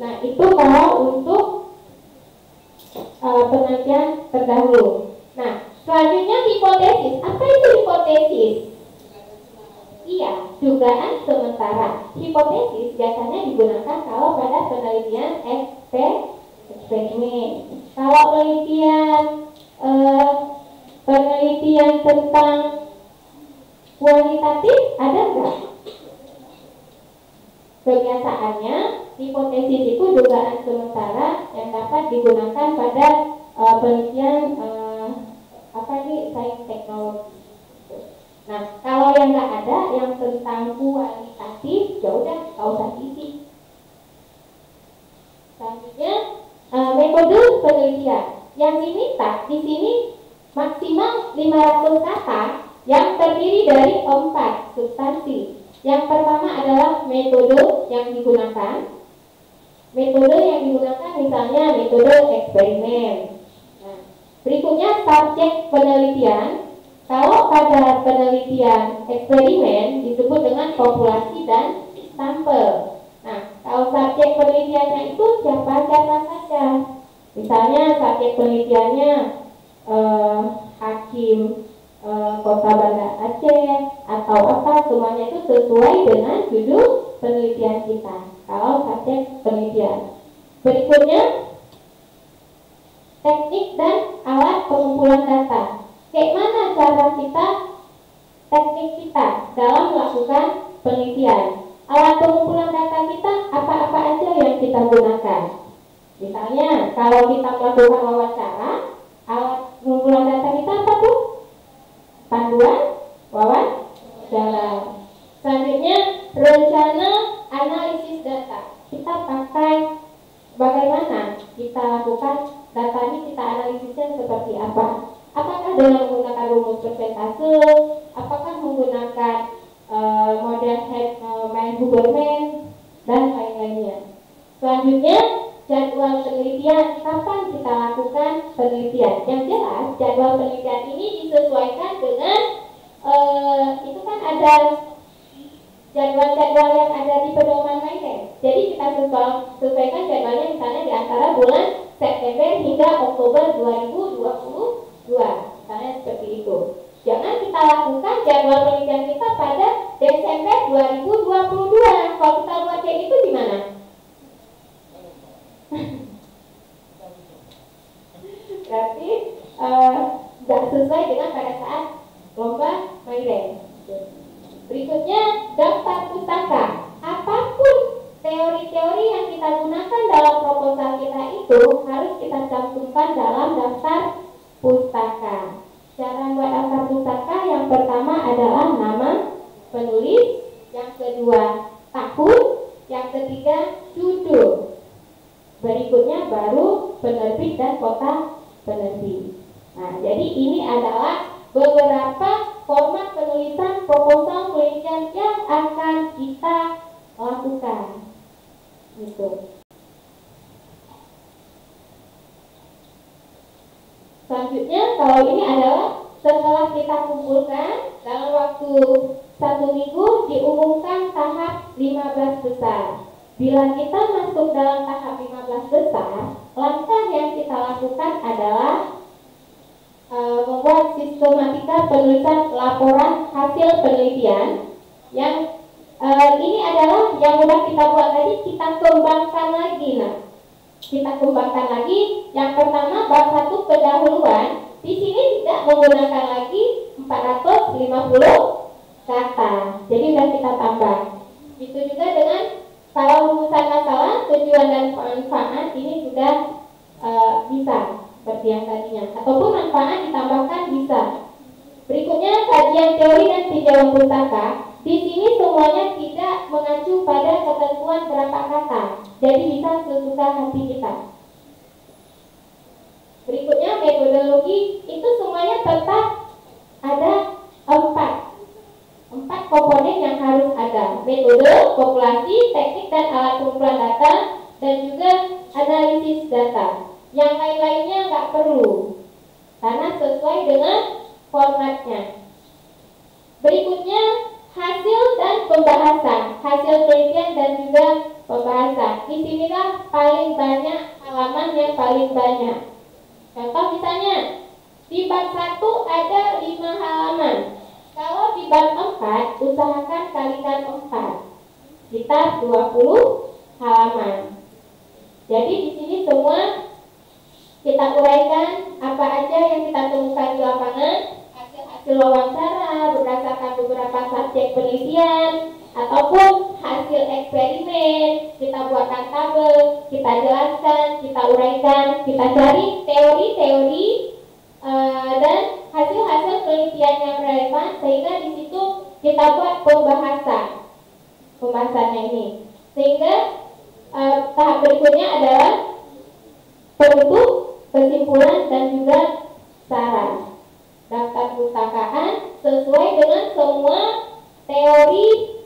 Nah, itu kalau untuk penelitian terdahulu. Nah, selanjutnya hipotesis. Apa itu hipotesis? Iya, dugaan sementara. Hipotesis biasanya digunakan kalau pada penelitian eksperimen. Kalau penelitian tentang kualitatif ada nggak? Kebiasaannya, hipotesis itu dugaan sementara yang dapat digunakan pada penelitian sains teknologi. Nah, kalau yang nggak ada, yang tentang kualitatif, ya udah nggak usah diisi. Selanjutnya, metode penelitian. Yang diminta di sini maksimal 500 kata yang terdiri dari 4 substansi. Yang pertama adalah metode yang digunakan. Metode yang digunakan misalnya metode eksperimen. Nah, berikutnya subjek penelitian. Kalau pada penelitian eksperimen disebut dengan populasi dan sampel. Nah, kalau subjek penelitiannya itu siapa-siapa saja. Misalnya subjek penelitiannya hakim Kota Banda Aceh atau apa, semuanya itu sesuai dengan judul penelitian kita. Kalau subjek penelitian. Berikutnya teknik dan alat pengumpulan data. Kayak mana cara kita, teknik kita dalam melakukan penelitian. Alat pengumpulan data kita apa-apa aja yang kita gunakan. Misalnya kalau kita melakukan wawancara, alat pengumpulan data kita apa tuh? Panduan wawancara. Selanjutnya rencana analisis data. Kita pakai bagaimana kita lakukan data ini, kita analisisnya seperti apa? Apakah dengan menggunakan rumus persentase? Apakah menggunakan model Huberman dan lain-lainnya? Selanjutnya jadwal penelitian. Kapan kita lakukan penelitian? Yang jelas jadwal penelitian ini disesuaikan dengan itu kan ada jadwal-jadwal yang ada di pedoman Maybank. Jadi kita sesuaikan jadwalnya misalnya di antara bulan September hingga Oktober 2022. Misalnya seperti itu. Jangan kita lakukan jadwal penelitian kita pada Desember 2022. Kalau kita buat kayak itu gimana? Berarti nggak sesuai dengan pada saat lomba Maybank. Berikutnya daftar pustaka. Apapun teori-teori yang kita gunakan dalam proposal kita itu harus kita cantumkan dalam daftar pustaka. Cara buat daftar pustaka yang pertama adalah nama penulis, yang kedua tahun, yang ketiga judul. Berikutnya baru penerbit dan kota penerbit. Nah, jadi ini adalah beberapa format penulisan proposal penelitian yang akan kita lakukan. Gitu. Selanjutnya, kalau ini adalah setelah kita kumpulkan dalam waktu 1 minggu diumumkan tahap 15 besar. Bila kita masuk dalam tahap 15 besar, langkah yang kita lakukan adalah membuat sistematika penulisan laporan hasil penelitian. Yang ini adalah yang sudah kita buat tadi, kita kembangkan lagi. Nah, kita kembangkan lagi. Yang pertama bab 1 pendahuluan. Di sini tidak menggunakan lagi 450 kata. Jadi sudah kita tambah. Itu juga dengan kalau rumusan masalah, tujuan dan manfaat ini sudah bisa seperti yang tadinya. Ataupun manfaat ditambahkan bisa. Berikutnya kajian teori dan tinjauan pustaka. Di sini semuanya tidak mengacu pada ketentuan berapa kata. Jadi bisa sesuka hati kita. Berikutnya metodologi, itu semuanya tetap ada 4 komponen yang harus ada. Metode, populasi, teknik dan alat pengumpulan data, dan juga analisis data. Yang lain-lainnya nggak perlu karena sesuai dengan formatnya. Berikutnya hasil dan pembahasan, hasil penelitian dan juga pembahasan. Di sinilah paling banyak halaman yang paling banyak. Contoh misalnya di bab 1 ada 5 halaman. Kalau di bab 4 usahakan kalikan 4, sekitar 20 halaman. Jadi di sini semua kita uraikan apa aja yang kita temukan di lapangan, hasil wawancara berdasarkan beberapa subjek penelitian, ataupun hasil eksperimen, kita buatkan tabel, kita jelaskan, kita uraikan, kita cari teori-teori dan hasil-hasil penelitian yang relevan, sehingga di situ kita buat pembahasannya ini. Sehingga tahap berikutnya adalah penutup, kesimpulan, dan juga saran. Daftar pustakaan sesuai dengan semua teori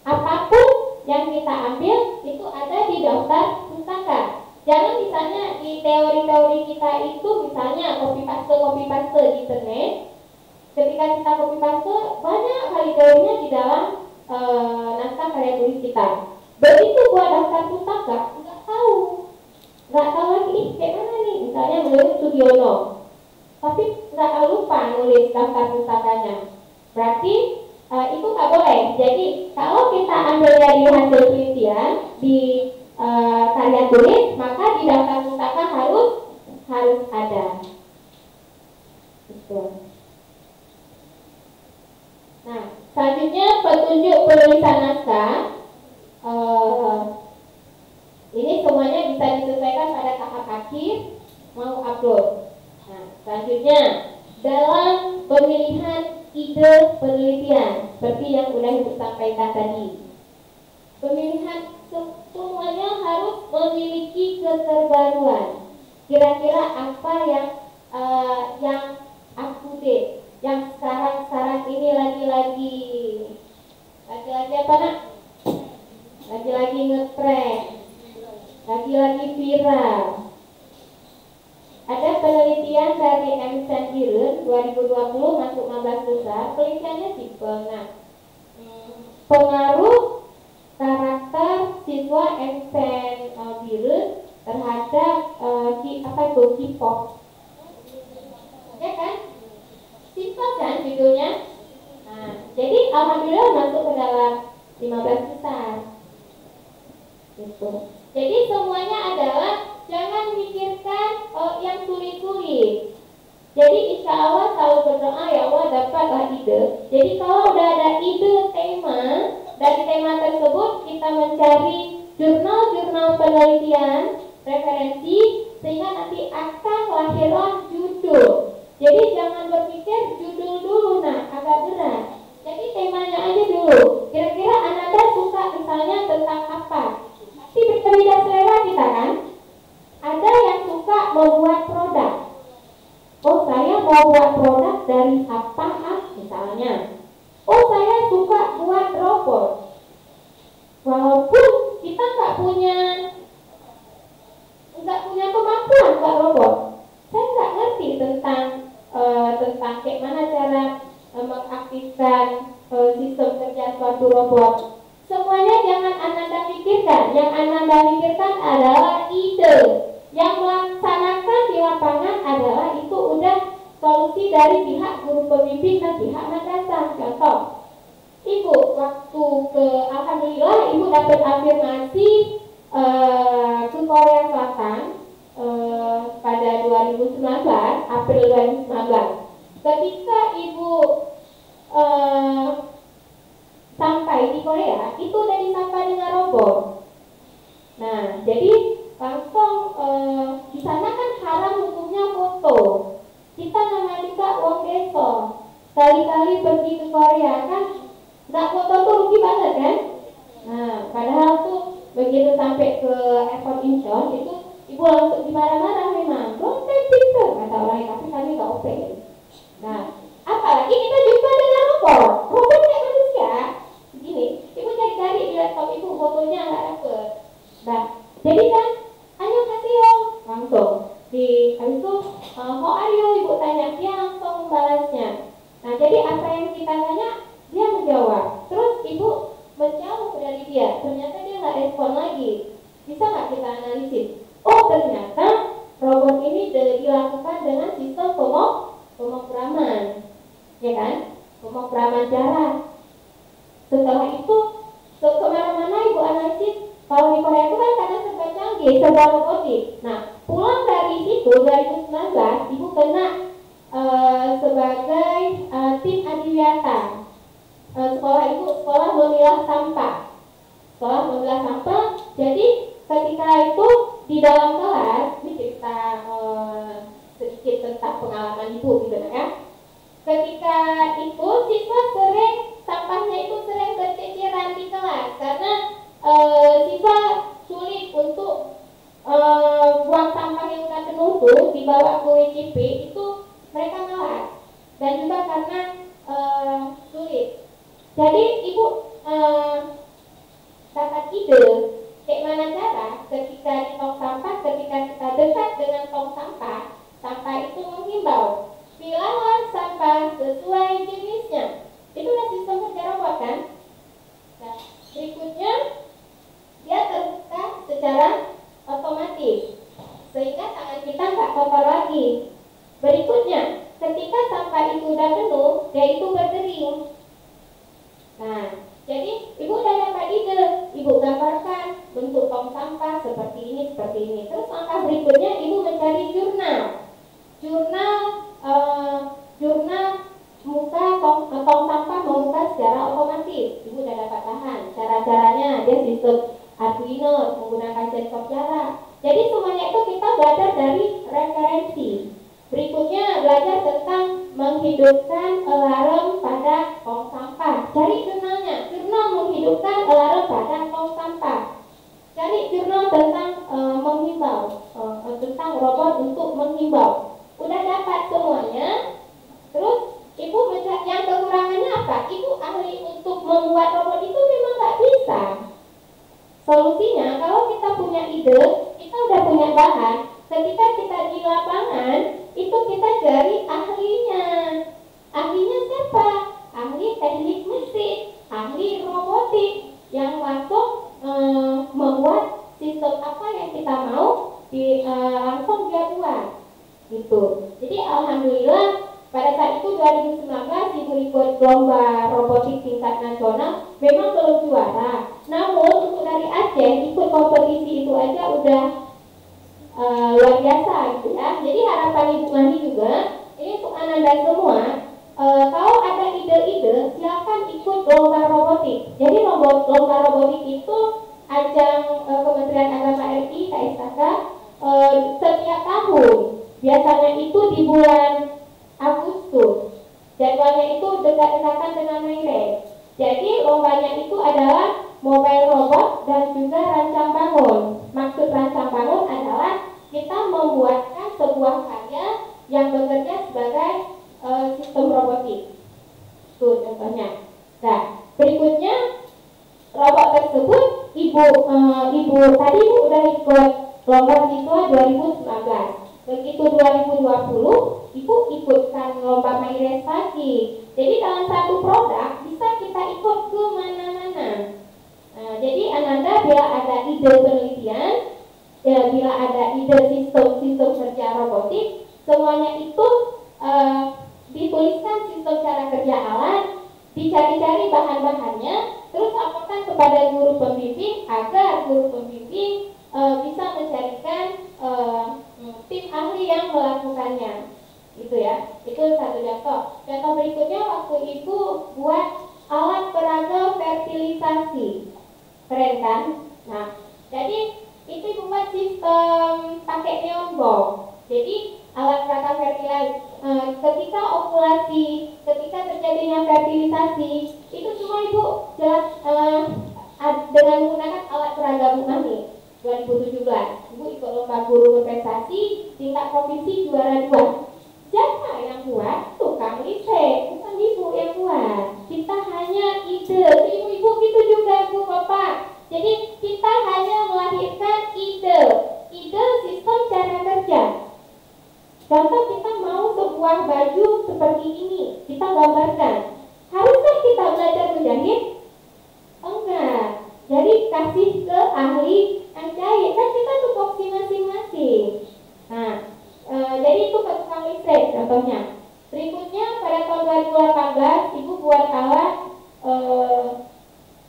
apapun yang kita ambil itu ada di daftar pustaka. Jangan misalnya di teori-teori kita itu misalnya copy paste di internet. Ketika kita copy paste, banyak kali teorinya di dalam naskah karya tulis kita. Begitu buat daftar pustaka, nggak tahu lagi kayak mana nih. Misalnya menurut Sugiono, tapi nggak lupa nulis daftar pustakanya. Berarti itu nggak boleh. Jadi kalau kita ambil dari hasil penelitian di karya tulis, maka di daftar pustaka harus ada. Gitu. Nah, selanjutnya petunjuk penulisan naskah. Ini semuanya bisa disesuaikan pada tahap akhir mau upload. Nah, selanjutnya dalam pemilihan ide penelitian, seperti yang sudah Ibu sampaikan tadi, pemilihan semuanya harus memiliki keterbaruan. Kira-kira apa yang up to date, yang sekarang ini lagi apa nak? Lagi ngetrend, lagi viral. Ada penelitian dari M. Sandhiren 2020 masuk 15 besar. Penelitiannya simpel. Nah, pengaruh karakter siswa M. Sandhiren terhadap K-pop. Ya kan? Simpel kan judulnya? Nah, jadi alhamdulillah masuk ke dalam 15 besar. Gitu. Jadi semuanya adalah jangan mikirkan yang sulit-sulit. Jadi insya Allah selalu berdoa, ya Allah dapatlah ide. Jadi kalau udah ada ide tema, dari tema tersebut kita mencari jurnal-jurnal penelitian, referensi, sehingga nanti akan lahirlah judul. Jadi jangan berpikir judul dulu, nah agak berat. Jadi temanya aja dulu. Kira-kira Ananda suka misalnya tentang apa? Pasti berbeda selera kita kan? Ada yang suka membuat produk. Oh, saya mau buat produk dari apa misalnya. Oh, saya suka buat robot. Walaupun kita nggak punya kemampuan buat robot. Saya nggak ngerti tentang kayak mana cara mengaktifkan sistem kerja suatu robot. Semuanya jangan Ananda pikirkan. Yang Ananda pikirkan adalah ide. Yang melaksanakan di lapangan adalah itu udah solusi dari pihak guru pembimbing dan pihak madrasah. Contoh, Ibu waktu alhamdulillah Ibu dapat afirmasi ke Korea Selatan pada 2019, April 2019. Ketika Ibu sampai di Korea, itu udah disapa dengan robot. Nah, jadi langsung di sana kan haram hukumnya foto. Kita namanya juga wong desa. Sekali-kali pergi ke Korea kan, nggak foto tuh rugi banget kan? Nah, padahal tuh begitu sampai ke airport Incheon itu Ibu langsung dimarah-marah memang. Don't take picture kata orang, tapi kami nggak open. Nah, apalagi kita jumpa dengan robot. Robot kayak manusia. Begini, Ibu cari-cari di laptop Ibu fotonya nggak dapet. Nah, jadi kan, ayo kasih yo langsung di habis itu how are you Ibu tanya, dia langsung membalasnya. Nah, jadi apa yang kita tanya dia menjawab. Terus Ibu menjauh dari dia, ternyata dia nggak respon lagi. Bisa nggak kita analisis? Oh, ternyata robot ini dilakukan dengan sistem pemrograman, ya kan? Pemrograman jarak. Setelah itu kemana-mana Ibu analisis. Kalau di Korea itu kan karena serba canggih, serba robotik. Nah, pulang dari situ 2019 Ibu kena sebagai tim adiwiyata. Sekolah Ibu sekolah memilah sampah. Sekolah memilah sampah. Jadi ketika itu di dalam kelas, ini cerita sedikit tentang pengalaman ibu gitu ya. Ketika itu siswa sering sampahnya itu sering berceceran di kelas karena siswa sulit untuk buang sampah yang udah penuh tuh dibawa ke WCP itu mereka malas dan juga karena sulit. Jadi ibu dapat ide kayak mana cara ketika di tong sampah, ketika kita dekat dengan tong sampah, sampah itu menghimbau pilahlah sampah sesuai jenisnya. Itu udah sistem kerja robot kan? Nah, berikutnya dia terbuka secara otomatis sehingga tangan kita nggak kotor lagi. Berikutnya, ketika sampah itu udah penuh, dia itu berdering. Nah, jadi ibu udah dapat ide, ibu gambarkan bentuk tong sampah seperti ini. Terus langkah berikutnya ibu mencari jurnal muka tong sampah membuka secara otomatis. Ibu udah dapat bahan. Cara-caranya dia sistem Arduino menggunakan sensor jarak. Jadi semuanya itu kita belajar dari referensi. Berikutnya belajar tentang menghidupkan alarm pada tong sampah. Cari jurnalnya, jurnal menghidupkan alarm pada tong sampah. Cari jurnal tentang menghimbau, tentang robot untuk menghimbau. Udah dapat semuanya. Terus ibu mencari yang kekurangannya apa? Ibu ahli untuk membuat robot itu memang nggak bisa. Solusinya kalau kita punya ide, kita udah punya bahan. Ketika kita di lapangan, itu kita cari ahlinya. Ahlinya siapa? Ahli teknik mesin, ahli robotik yang langsung membuat sistem apa yang kita mau langsung dia buat. Gitu. Jadi alhamdulillah pada saat itu 2019 ibu ikut lomba robotik tingkat nasional, memang belum juara. Namun untuk dari Aceh ikut kompetisi itu aja udah luar biasa gitu ya. Jadi harapan ibu Mani juga ini untuk Ananda semua, kalau ada ide-ide silakan ikut lomba robotik. Jadi lomba robotik itu ajang Kementerian Agama RI KSK setiap tahun. Biasanya itu di bulan Agustus. Jadwalnya itu dekat-dekatan dengan Maret. Jadi lombanya itu adalah mobile robot dan juga rancang bangun. Maksud rancang bangun adalah kita membuatkan sebuah karya yang bekerja sebagai sistem robotik. Itu contohnya. Nah, berikutnya robot tersebut ibu tadi udah ikut lomba siswa 2019. Begitu 2020, ibu ikutkan lomba Maires lagi. Jadi dalam satu produk bisa kita ikut ke mana-mana. Nah, jadi Ananda bila ada ide penelitian, bila ada ide sistem kerja robotik, semuanya itu dituliskan sistem cara kerja alat, dicari-cari bahan-bahannya, terus laporkan kepada guru pembimbing agar guru pembimbing bisa mencarikan tim ahli yang melakukannya. Gitu ya. Itu satu contoh. Contoh berikutnya waktu ibu buat alat peraga fertilisasi. Keren kan? Nah, jadi itu ibu buat sistem pakai neon bulb. Jadi alat peraga fertilisasi ketika ovulasi, ketika terjadinya fertilisasi, itu semua ibu jelas dengan menggunakan alat peraga Bu Mani. 2017, ibu ikut lomba guru berprestasi tingkat provinsi juara 2. Siapa yang buat? Tukang listrik, bukan ibu yang buat. Kita hanya ide, ibu-ibu gitu juga Bu Bapak. Jadi kita hanya melahirkan ide sistem cara kerja. Contoh kita mau sebuah baju seperti ini, kita gambarkan. Haruskah kita belajar menjahit? Enggak. Jadi kasih ke ahli yang jahit, kan kita tupoksi masing-masing. Nah, jadi itu ke tukang listrik contohnya. Berikutnya pada tahun 2018 ibu buat alat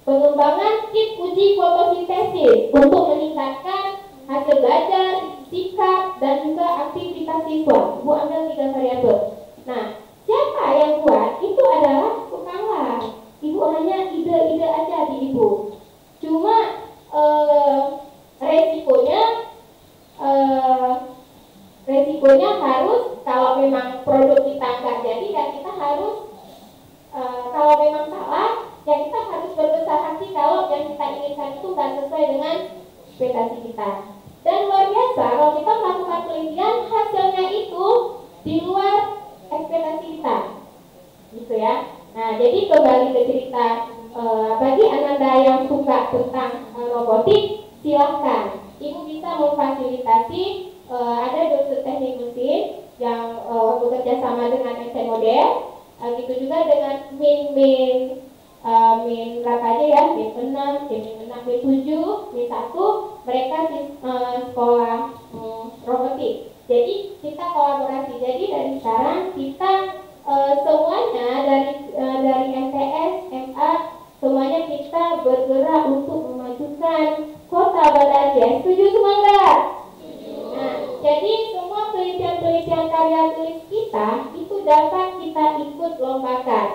pengembangan kit uji fotosintesis untuk meningkatkan hasil belajar, sikap, dan juga aktivitas siswa. Ibu ambil 3 variabel. Nah, siapa yang buat? Itu adalah tukang las. Ibu ibu hanya ide-ide aja di ibu. Cuma resikonya harus, kalau memang produk kita nggak jadi ya kita harus kalau memang salah ya kita harus berbesar hati kalau yang kita inginkan itu nggak sesuai dengan ekspektasi kita. Dan luar biasa kalau kita melakukan penelitian hasilnya itu di luar ekspektasi kita, gitu ya. Nah, jadi kembali ke cerita, bagi Ananda yang suka tentang robotik, silahkan ibu bisa memfasilitasi. Ada dosen teknik mesin yang bekerja sama dengan MC Model, gitu juga dengan min berapa aja ya, min 6, min 7, min 1, mereka sekolah robotik. Jadi kita kolaborasi. Jadi dari sekarang kita semuanya dari MTS, MA, semuanya kita bergerak untuk memajukan kota Banda Aceh. Setuju semua enggak? Nah, jadi semua penelitian-penelitian karya tulis kita itu dapat kita ikut lombakan.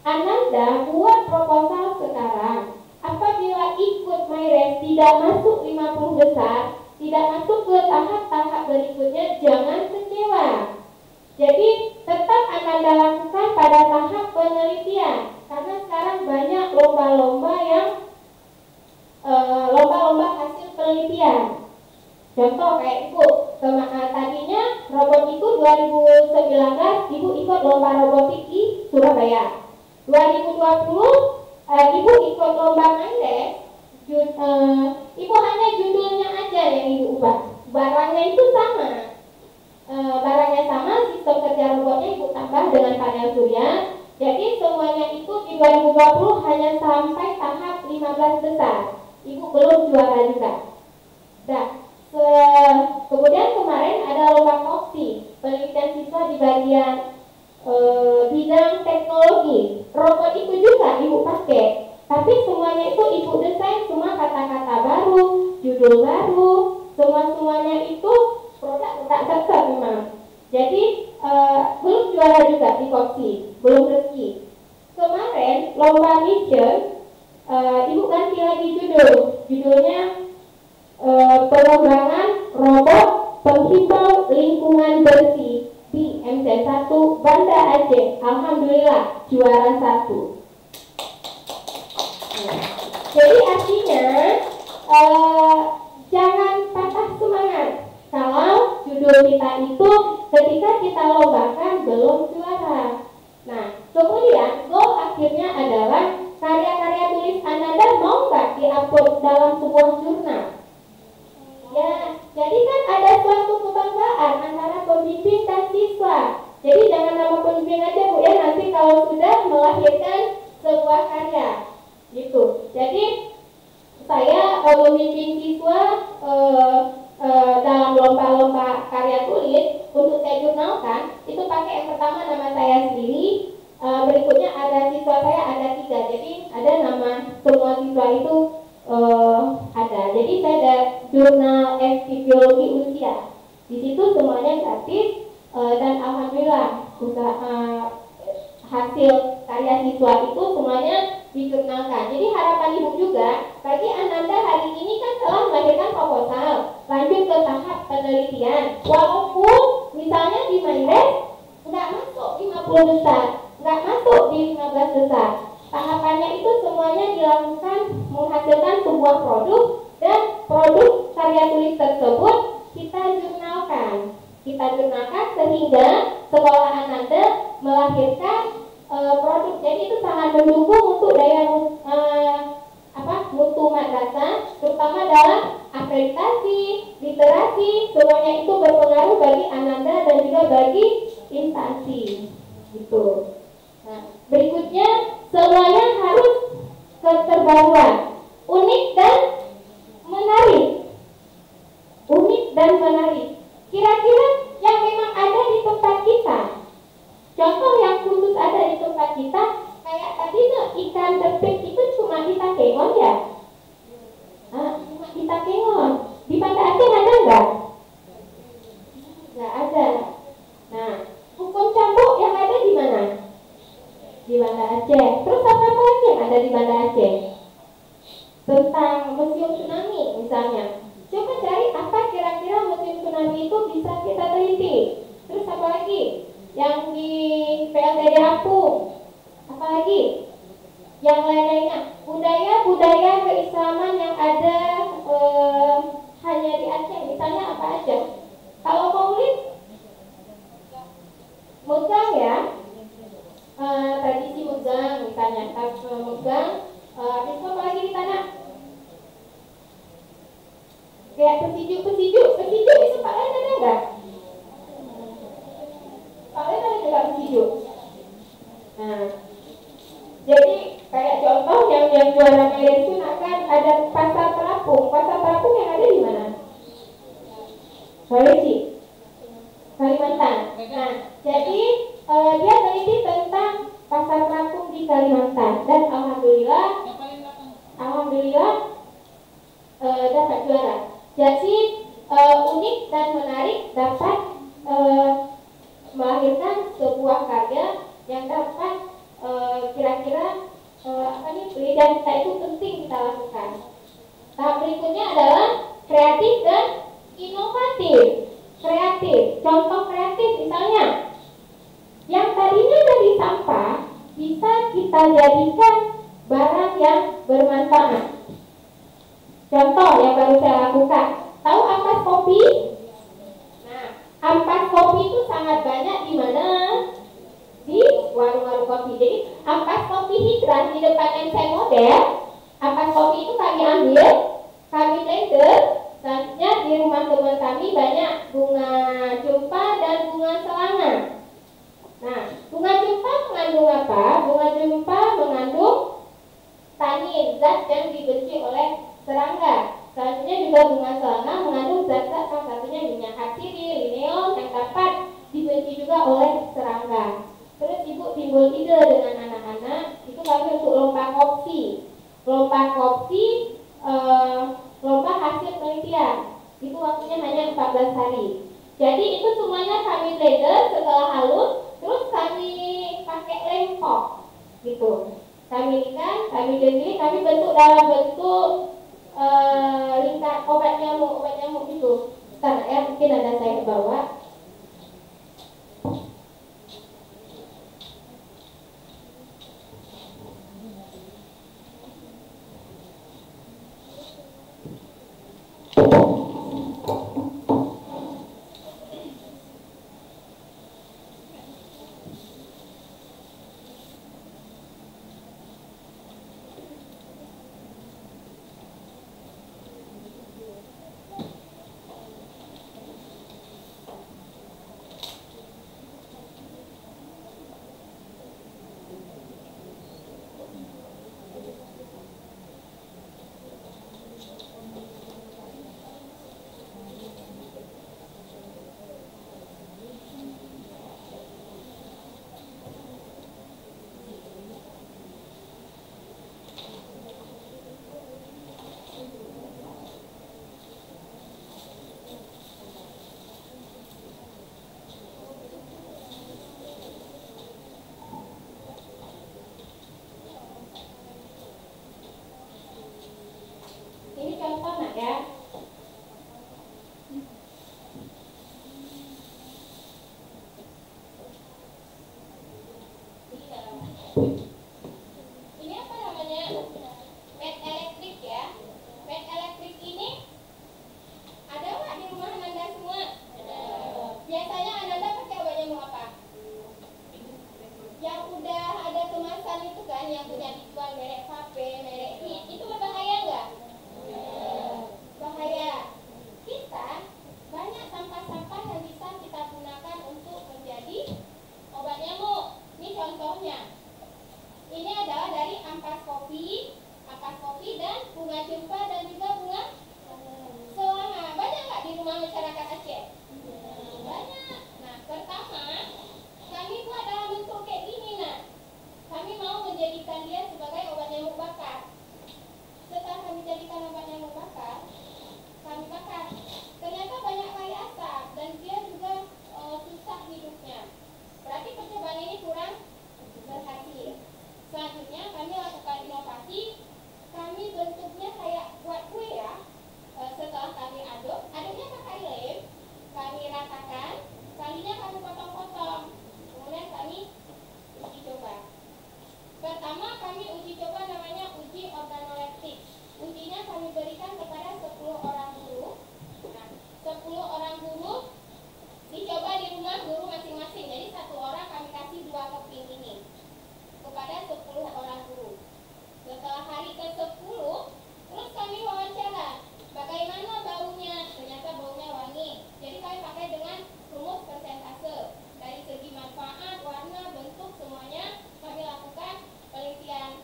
Ananda buat proposal sekarang. Apabila ikut MyRes tidak masuk 50 besar, tidak masuk ke tahap-tahap berikutnya, jangan kecewa. Jadi tetap Ananda lakukan pada tahap penelitian, karena sekarang banyak lomba-lomba yang lomba-lomba hasil penelitian. Contoh kayak ibu, tadinya robot itu 2019 ibu ikut lomba robotik di Surabaya. 2020 ibu ikut lomba MyRes, ibu hanya judulnya aja yang ibu ubah. Barangnya itu sama, barangnya sama, sistem kerja robotnya ibu tambah dengan panel surya. Jadi semuanya itu di 2020 hanya sampai tahap 15 besar. Ibu belum juara juga. Nah, kemudian kemarin ada lomba koksi, penelitian siswa di bagian bidang teknologi. Robot itu juga ibu pakai, tapi semuanya itu ibu desain, semua kata-kata baru, judul baru, semuanya itu produk cocok memang. Jadi belum juara juga di koksi, belum rezeki. Kemarin lomba mission, ibu ganti lagi judulnya pengembangan robot penghimbau lingkungan bersih di MC1 Banda Aceh. Alhamdulillah juara 1. Jadi artinya jangan patah semangat kalau judul kita itu ketika kita lombakan belum juara. Nah, kemudian goal akhirnya adalah karya-karya tulis Ananda mau nggak diupload dalam sebuah jurnal? Ya, jadi kan ada suatu kebanggaan antara pembimbing dan siswa. Jadi jangan nama pembimbing aja Bu ya, nanti kalau sudah melahirkan sebuah karya, gitu. Jadi saya membimbing siswa dalam lomba-lomba karya tulis untuk saya jurnalkan. Itu pakai yang pertama nama saya sendiri, berikutnya ada siswa saya ada 3. Jadi ada nama semua siswa itu ada. Jadi saya ada jurnal epidemiologi usia. Di situ semuanya gratis dan alhamdulillah hasil karya siswa itu semuanya dijurnalkan. Jadi harapan ibu juga bagi Ananda hari ini kan telah melahirkan proposal, lanjut ke tahap penelitian. Walaupun misalnya di MyRes nggak masuk 50 besar, nggak masuk di 15 besar. Tahapannya itu semuanya dilakukan menghasilkan sebuah produk, dan produk karya tulis tersebut kita jurnalkan. Kita jurnalkan sehingga sekolah Ananda melahirkan produk. Jadi itu sangat mendukung untuk daya mutu madrasah, terutama dalam akreditasi, literasi, semuanya itu berpengaruh bagi Ananda dan juga bagi instansi. Gitu. Nah, berikutnya semuanya harus keterbaruan, unik dan menarik. Unik dan menarik. Kira-kira yang memang ada di tempat kita. Contoh yang khusus ada di tempat kita, kayak tadi tuh ikan tepik itu cuma di Takengon ya? Cuma di Takengon. Di Banda Aceh ada nggak? Nggak ada. Nah, hukum cambuk yang ada di mana? Di Banda Aceh. Terus apa lagi yang ada tentang museum tsunami misalnya. Coba cari apa kira-kira museum tsunami itu bisa kita teliti. Terus apa lagi? Yang di PLTD Apung. Apa lagi? Yang lain-lainnya. Budaya-budaya keislaman yang ada hanya di Aceh, misalnya apa aja? Kalau Maulid, megang ya, tradisi megang misalnya, megang. Habis itu apa lagi di tanah? Kayak pesiju itu Pak Len ada nggak? Pak Len ada juga pesiju. Nah, jadi kayak contoh yang juara Medan itu akan ada pasar terapung. Pasar terapung yang ada di mana? Sulawesi, Kalimantan. Nah, jadi dia teliti tentang pasar terapung di Kalimantan dan alhamdulillah dapat juara. Jadi unik dan menarik, dapat melahirkan sebuah karya yang dapat kira-kira penelitian kita itu penting kita lakukan. Tahap berikutnya adalah kreatif dan inovatif. Contoh kreatif misalnya, yang tadinya dari sampah bisa kita jadikan barang yang bermanfaat. Contoh yang baru saya lakukan, tahu ampas kopi? Nah, ampas kopi itu sangat banyak di mana? Di warung-warung kopi. Jadi ampas kopi hidran di depan MC Model, ampas kopi itu kami ambil, kami blender. Selanjutnya di rumah teman kami banyak bunga jumpa dan bunga selanga. Nah, bunga jumpa mengandung apa? Bunga jumpa mengandung tanin, zat yang dibenci oleh serangga. Selanjutnya juga bunga selanga mengandung zat-zat salah satunya minyak atsiri, lineol yang dapat dibenci juga oleh serangga. Terus ibu timbul ide dengan anak-anak, itu kami untuk lomba kopsi. Lomba hasil penelitian. Itu waktunya hanya 14 hari. Jadi itu semuanya kami blender setelah halus, terus kami pakai lem pop gitu. Kami ikan, kami jeli, kami bentuk dalam bentuk lingkar obat nyamuk gitu. Sekarang ya mungkin ada saya bawa. Ini contoh nak ya. Ini apa namanya? Pet elektrik ya. Pet elektrik ini ada nggak di rumah Ananda semua? Biasanya Ananda pakai obat nyamuk apa? Yang udah ada kemasan itu kan, yang punya dijual merek Vape, merek Hit, itu berbahaya nggak? Bahaya kami berikan kepada 10 orang guru. Nah, 10 orang guru dicoba di rumah guru masing-masing. Jadi satu orang kami kasih 2 keping ini kepada 10 orang guru. Setelah hari ke-10, terus kami wawancara, bagaimana baunya? Ternyata baunya wangi. Jadi kami pakai dengan rumus persentase. Dari segi manfaat, warna, bentuk, semuanya kami lakukan penelitian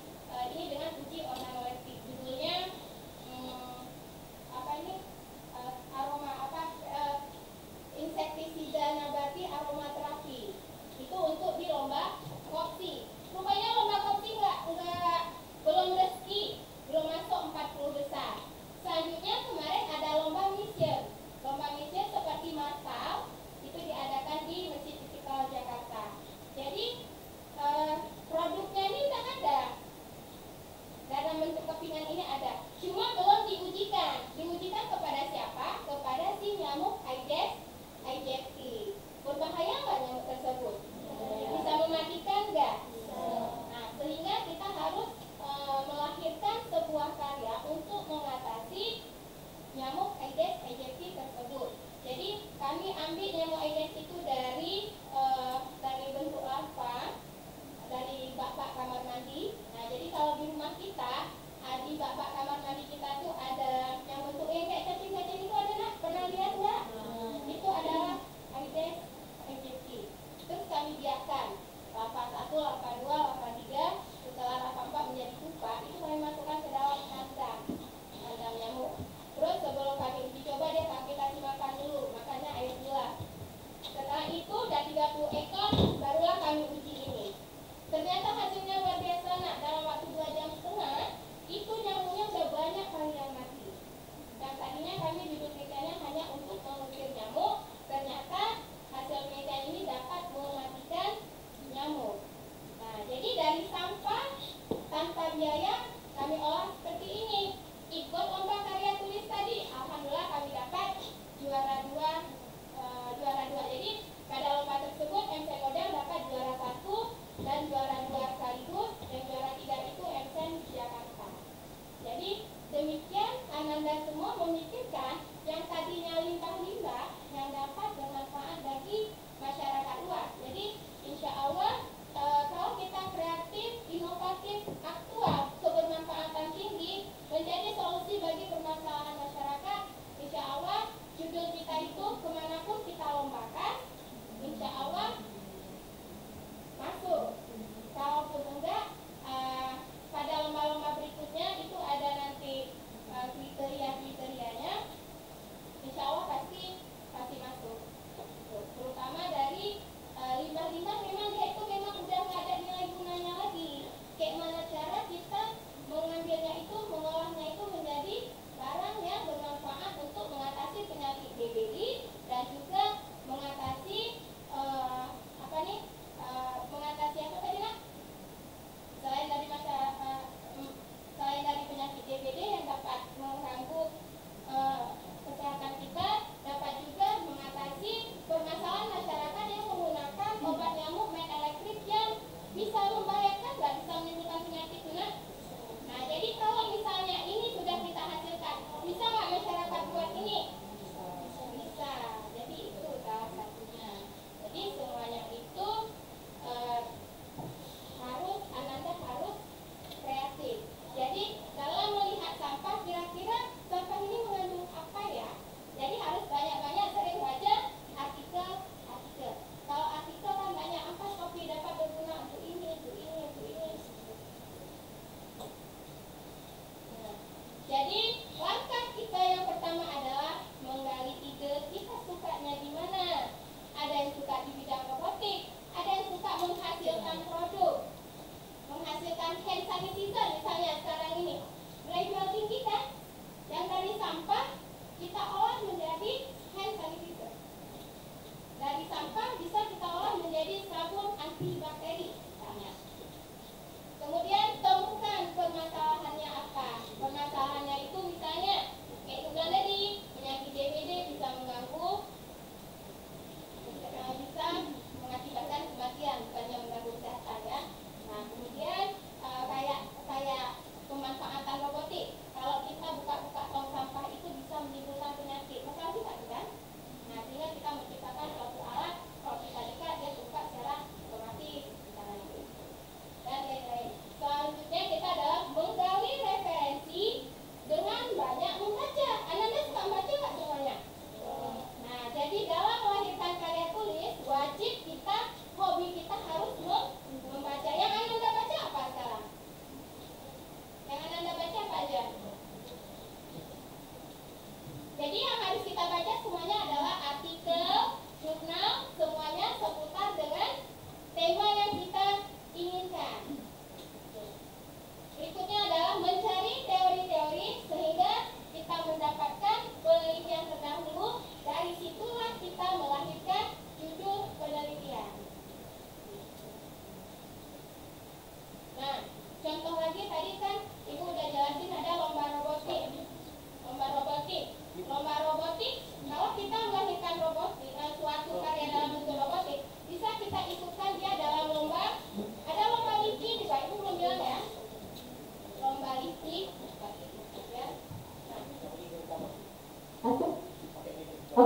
ini dengan uji organoleptik. Judulnya insektisida nabati aromaterapi. Itu untuk di lomba kopsi. Rupanya lomba kopsi belum rezeki, belum masuk 40 besar. Selanjutnya kemarin ada lomba mission. Lomba mission seperti masal itu diadakan di Masjid Istiqlal Jakarta. Jadi produknya ini sudah ada. Dalam bentuk kepingan ini ada. Cuma belum diujikan. Diujikan kepada siapa? Kepada si nyamuk Aedes aegypti. Berbahaya nggak nyamuk tersebut? Bisa mematikan nggak? Nah, sehingga kita harus melahirkan sebuah karya untuk mengatasi nyamuk Aedes aegypti tersebut. Jadi kami ambil nyamuk Aedes itu dari bentuk larva, dari bak-bak kamar mandi. Nah, jadi kalau di rumah kita, di bak-bak kamar mandi kita tuh ada yang bentuknya kayak cacing-cacing itu, ada nak? Pernah lihat nggak? Itu adalah Aedes aegypti. Terus kami biarkan larva 1, larva 2, larva 3. Setelah larva 4 menjadi pupa, itu kami masukkan ke dalam kandang nyamuk. Terus sebelum kami uji coba, dia kami kasih makan dulu, makannya air gula. Setelah itu udah 30 ekor, barulah kami uji ini. Ternyata hasilnya luar biasa, nak. Dalam waktu 2,5 jam, itu nyamuknya udah banyak kali yang mati. Yang tadinya kami judul penelitiannya hanya untuk mengusir nyamuk, ternyata hasil penelitian ini dapat mematikan nyamuk. Nah, jadi dari sampah tanpa biaya kami olah seperti ini. Ikut lomba karya tulis tadi, alhamdulillah kami dapat juara 2. Jadi pada lomba tersebut MC Model dapat juara 1 dan juara 2 sekaligus, dan juara 3 itu MC Jakarta. Jadi demikian Ananda semua memikirkan yang tadinya limbah-limbah yang dapat bermanfaat bagi masyarakat luas. Jadi insya Allah kalau kita kreatif, inovatif, aktual, kebermanfaatan tinggi, menjadi solusi bagi permasalahan masyarakat, insya Allah judul kita itu kemanapun kita lombakan, insya Allah masuk. Kalaupun enggak, pada lomba-lomba berikutnya itu ada nanti kriteria-kriterianya, insya Allah pasti masuk. Terutama dari limbah-limbah, memang dia itu memang udah nggak ada nilai gunanya lagi. Kayak mana cara kita mengambilnya itu, mengolahnya itu menjadi barang yang bermanfaat untuk mengatasi penyakit DBD dan juga mengatasi mengatasi apa tadi, nak? Selain dari penyakit DBD yang dapat mengganggu kesehatan kita, dapat juga mengatasi permasalahan masyarakat yang menggunakan obat nyamuk main elektrik yang bisa membahayakan, nggak bisa menimbulkan penyakit tunas. Nah, jadi kalau misalnya ini sudah kita hasilkan, bisa nggak masyarakat buat ini? Bisa. Jadi itu salah satunya. Jadi semuanya itu Ananda harus kreatif. Jadi dalam melihat sampah, kira-kira sampah ini mengandung apa ya? Jadi harus banyak-banyak sering baca artikel. Kalau artikel kan banyak, ampas kopi dapat berguna untuk ini. Nah, jadi langkah kita yang pertama adalah menggali ide kita sukanya di mana. Ada yang suka di bidang robotik, ada yang suka menghasilkan produk, menghasilkan hand sanitizer misalnya sekarang ini. Nilai jual tinggi kan? Yang dari sampah kita olah menjadi hand sanitizer. Dari sampah bisa kita olah menjadi sabun antibakteri misalnya. Kemudian temukan permasalahannya apa. Permasalahannya itu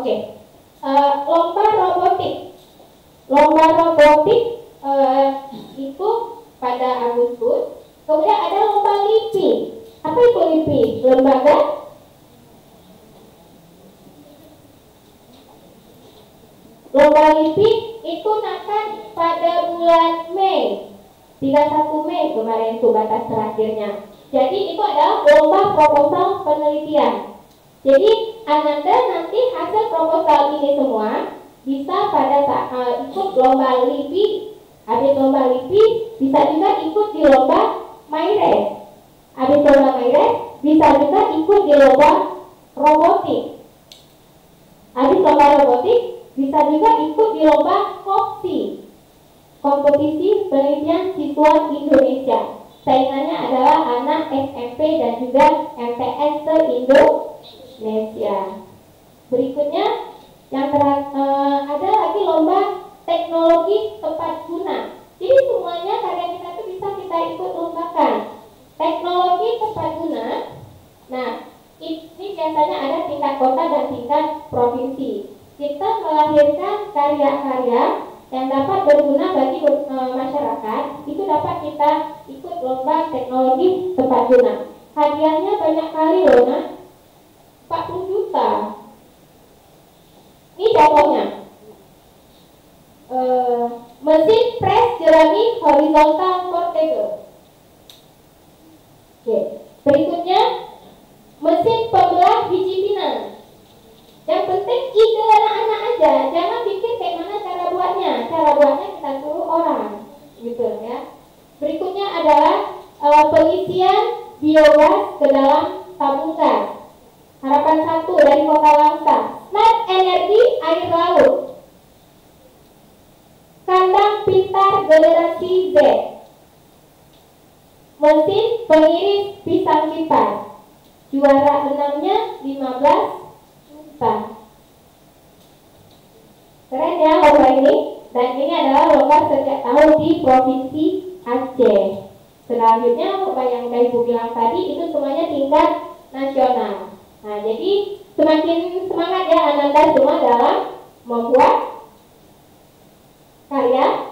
Oke. Lomba robotik. Lomba robotik itu pada Agustus. Kemudian ada lomba LIPI. Apa itu LIPI? Lembaga Lomba LIPI itu akan pada bulan Mei, 31 Mei kemarin itu batas terakhirnya. Jadi itu adalah lomba proposal penelitian. Jadi Ananda nanti hasil proposal ini semua bisa pada saat ikut lomba LIPI. Habis lomba LIPI bisa juga ikut di lomba MyRes. Habis lomba MyRes bisa juga ikut di lomba robotik. Habis lomba robotik bisa juga ikut di lomba KOPSI, Kompetisi Penelitian Siswa Indonesia. Saingannya adalah anak SMP dan juga MTS se-Indonesia. Berikutnya yang ada lagi lomba teknologi tepat guna. Jadi semuanya karya kita itu bisa kita ikut lombakan. Teknologi tepat guna. Nah, ini biasanya ada tingkat kota dan tingkat provinsi. Kita melahirkan karya-karya yang dapat berguna bagi masyarakat, itu dapat kita ikut lomba teknologi tepat guna. Hadiahnya banyak kali loh, nah, 40 juta. Ini contohnya. Mesin press jerami horizontal portable. Oke. Berikutnya mesin pembelah biji pinang. Yang penting ide anak-anak aja, jangan pikir kayak mana cara buatnya. Cara buatnya kita suruh orang, gitu ya. Berikutnya adalah pengisian biogas ke dalam tabung gas. Harapan 1 dari Kota Langsa. Smart energi air laut. Kandang pintar generasi Z. Mesin pengiris pisang kipas. Juara 6-nya 15 juta. Keren ya lomba ini. Dan ini adalah lomba setiap tahun di Provinsi Aceh. Selanjutnya lomba yang Ibu bilang tadi itu semuanya tingkat nasional. Nah, jadi semakin semangat ya Ananda semua dalam membuat karya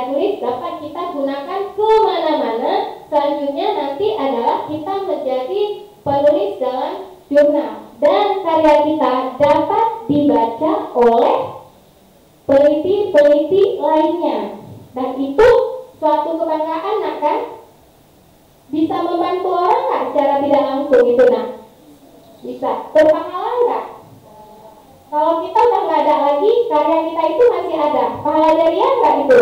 tulis dapat kita gunakan kemana-mana. Selanjutnya nanti adalah kita menjadi penulis dalam jurnal. Dan karya kita dapat dibaca oleh peneliti-peneliti lainnya. Dan itu suatu kebanggaan, kan? Bisa membantu orang nggak secara tidak langsung itu, nah? Bisa. Berpahala nggak? Kalau kita udah nggak ada lagi, karya kita itu masih ada. Pahala jariah nggak itu?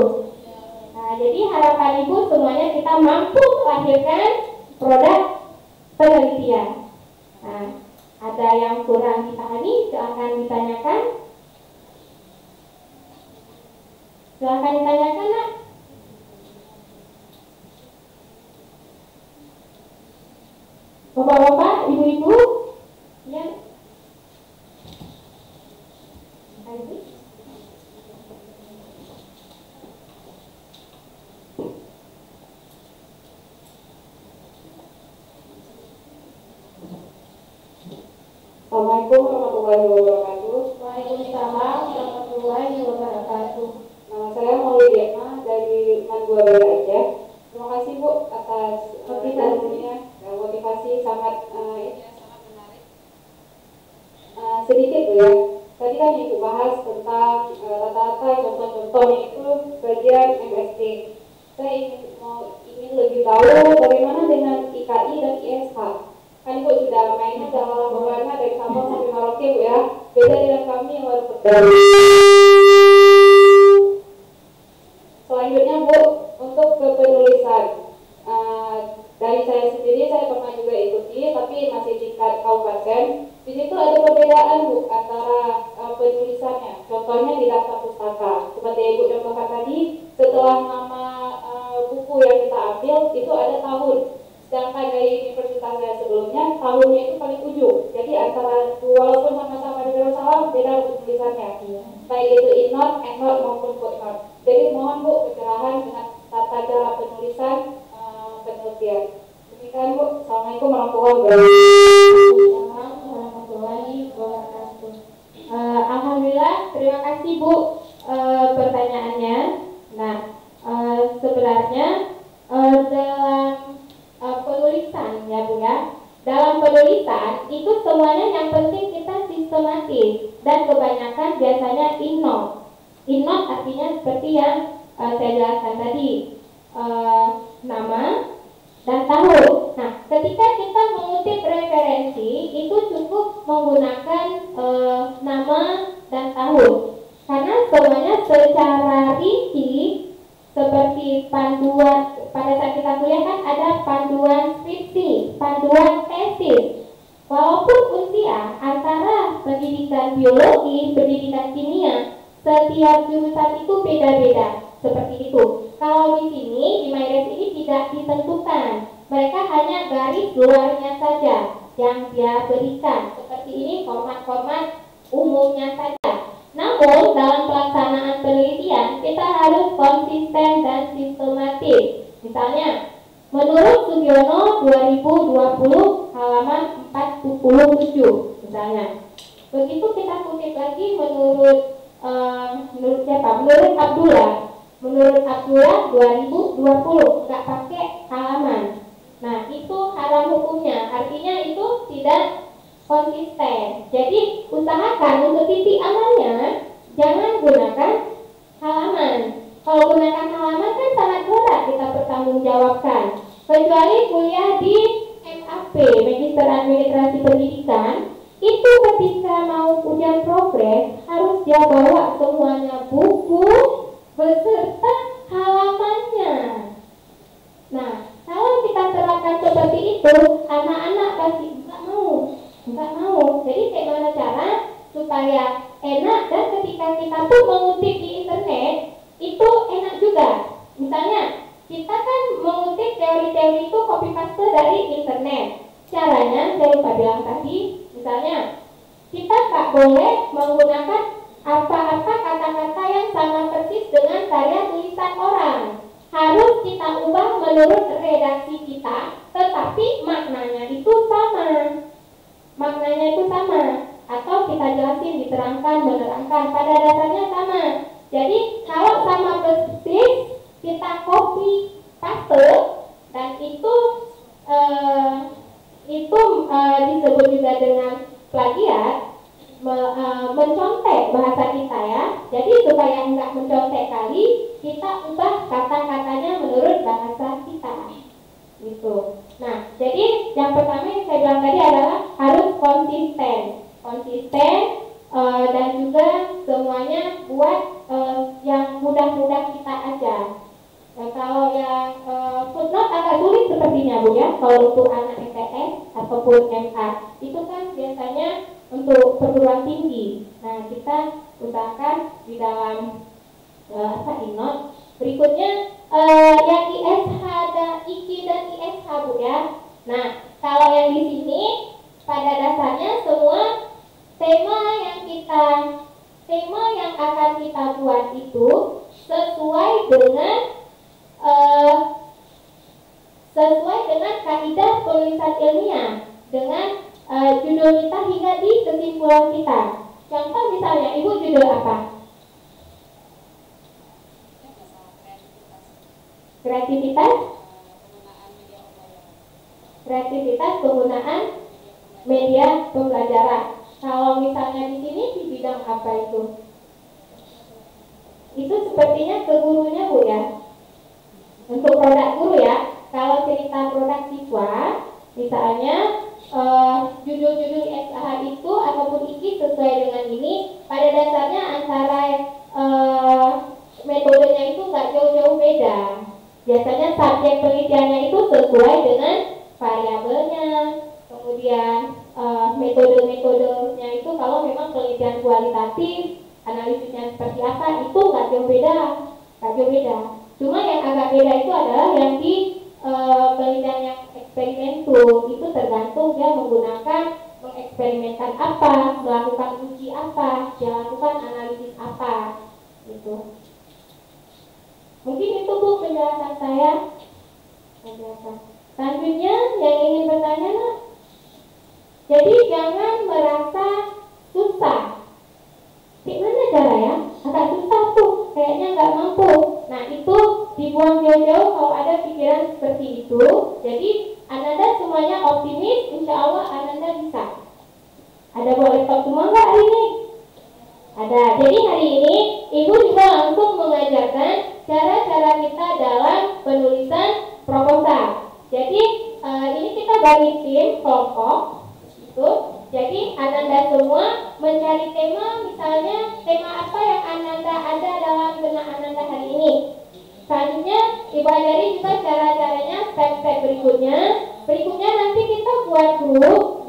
Nah, jadi harapan Ibu semuanya kita mampu melahirkan produk penelitian. Nah, ada yang kurang dipahami, silakan ditanyakan. Silakan ditanyakan, nak. Bapak-bapak, ibu-ibu, ya. Ayo. Assalamualaikum warahmatullahi wabarakatuh. Waalaikumsalam warahmatullahi wabarakatuh. Nama saya Maulidi Ekma dari Mandua Baya Aceh. Terima kasih Bu atas motivasinya. Motivasi sangat sangat menarik. Sedikit Bu ya. Tadi kan Ibu bahas tentang rata-rata contoh-contohnya itu bagian MST. Saya ingin lebih tahu bagaimana dengan IKI dan ISH. Kan Ibu sudah mainnya dalam lomba dari Sabang sampai Merauke Bu ya. Beda dengan kami yang baru pertama. Selanjutnya Bu, untuk kepenulisan dari saya sendiri saya pernah juga ikuti, tapi masih tingkat kabupaten. Di situ ada perbedaan Bu antara penulisannya. Contohnya di daftar pustaka. Seperti Ibu contohkan tadi, setelah nama buku yang kita ambil itu ada tahun. Sedangkan dari universitas saya sebelumnya tahunnya itu paling ujung. Jadi antara walaupun sama-sama di Darussalam beda penulisannya. Baik itu innote, endnote maupun footnote. Jadi mohon Bu pencerahan dengan tata cara penulisan penelitian. Demikian Bu. Assalamualaikum warahmatullahi wabarakatuh. Warahmatullahi wabarakatuh. Bu pertanyaannya. Nah, sebenarnya dalam penulisan ya Bu ya, dalam penulisan itu semuanya yang penting kita sistematis dan kebanyakan biasanya in-note. In-note artinya seperti yang saya jelaskan tadi, nama dan tahun. Nah, ketika kita mengutip referensi itu cukup menggunakan nama dan tahun, karena semuanya secara rinci seperti panduan. Pada saat kita kuliah kan ada panduan skripsi, panduan tesis. Walaupun usia antara pendidikan biologi, pendidikan kimia, setiap jurusan itu beda-beda, seperti itu. Kalau di sini, di MyRes ini tidak ditentukan. Mereka hanya garis luarnya saja yang dia berikan. Seperti ini format-format umumnya saja. Namun, dalam pelaksanaan penelitian, kita harus konsisten dan sistematis. Misalnya, menurut Sugiono 2020 halaman 47 misalnya. Begitu kita kutip lagi menurut siapa? Menurut Abdullah. Menurut Abdullah 2020 nggak pakai halaman. Nah, itu haram hukumnya. Artinya itu tidak konsisten. Jadi usahakan untuk titik amannya jangan gunakan halaman. Kalau gunakan halaman kan sangat berat kita bertanggungjawabkan. Kecuali kuliah di MAP, Magister Administrasi Pendidikan, itu ketika mau ujian progres harus dia bawa semuanya buku beserta halamannya. Nah, kalau kita terapkan seperti itu, anak-anak pasti nggak mau. Jadi bagaimana cara supaya enak dan ketika kita pun mengutip di internet itu enak juga. Misalnya kita kan mengutip teori-teori itu copy paste dari internet. Caranya saya lupa bilang tadi, misalnya kita tak boleh menggunakan apa-apa kata-kata yang sama persis dengan karya tulisan orang. Harus kita ubah menurut redaksi kita, tetapi maknanya itu sama. Atau kita jelasin, diterangkan, menerangkan, pada dasarnya sama. Jadi kalau sama persis kita copy paste dan itu disebut juga dengan plagiat, mencontek bahasa kita ya. Jadi supaya enggak mencontek kali, kita ubah kata-katanya menurut bahasa kita. Gitu. Nah, jadi yang pertama yang saya bilang tadi adalah harus konsisten dan juga semuanya buat yang mudah-mudah kita ajar. Nah, kalau yang footnote agak sulit sepertinya Bu ya, kalau untuk anak MTS ataupun MA itu kan biasanya untuk perguruan tinggi. Nah, kita usahakan di dalam e-note. Berikutnya yang ISH dan IKI dan ISH Bu ya. Nah, kalau yang di sini pada dasarnya semua tema yang akan kita buat itu sesuai dengan kaidah penulisan ilmiah dengan judul kita hingga di kesimpulan kita. Contoh misalnya, Ibu judul apa? Kreativitas penggunaan media pembelajaran. Kalau misalnya di sini di bidang apa itu? Itu sepertinya ke gurunya Bu ya. Untuk produk guru ya. Kalau cerita produk siswa, misalnya judul-judul SH itu ataupun IKI sesuai dengan ini, pada dasarnya antara metodenya itu nggak jauh-jauh beda. Biasanya subjek penelitiannya itu sesuai dengan variabelnya, kemudian metode-metodenya itu kalau memang penelitian kualitatif, analisisnya seperti apa, itu nggak jauh beda. Cuma yang agak beda itu adalah yang di penelitian yang eksperimentum, itu tergantung dia mengeksperimenkan apa, melakukan uji apa, dia lakukan analisis apa, gitu. Mungkin itu Bu penjelasan saya. Selanjutnya yang ingin bertanya, Nak. Jadi jangan merasa susah. Gimana cara ya? Ada bawa laptop semua nggak hari ini? Ada. Jadi hari ini Ibu juga langsung mengajarkan cara-cara kita dalam penulisan proposal. Jadi ini kita bagi tim kelompok itu. Jadi Ananda semua mencari tema, misalnya tema apa yang Ananda ada dalam benak Ananda hari ini. Selanjutnya Ibu ajari juga cara-caranya step-step berikutnya. Berikutnya nanti kita buat grup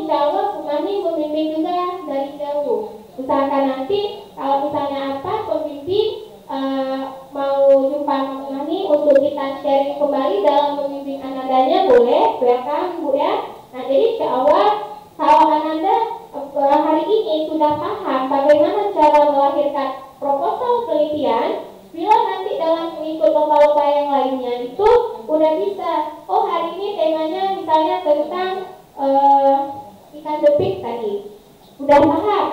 insya Allah Sumani memimpin juga dari jauh. Usahakan nanti kalau misalnya apa pemimpin mau jumpa Sumani untuk kita sharing kembali dalam memimpin Anandanya boleh, welcome Bu ya. Nah jadi insya Allah kalau Ananda hari ini sudah paham bagaimana cara melahirkan proposal penelitian, bila nanti dalam mengikut lomba-lomba yang lainnya itu udah bisa, oh hari ini temanya misalnya tentang ikan depik tadi, udah paham.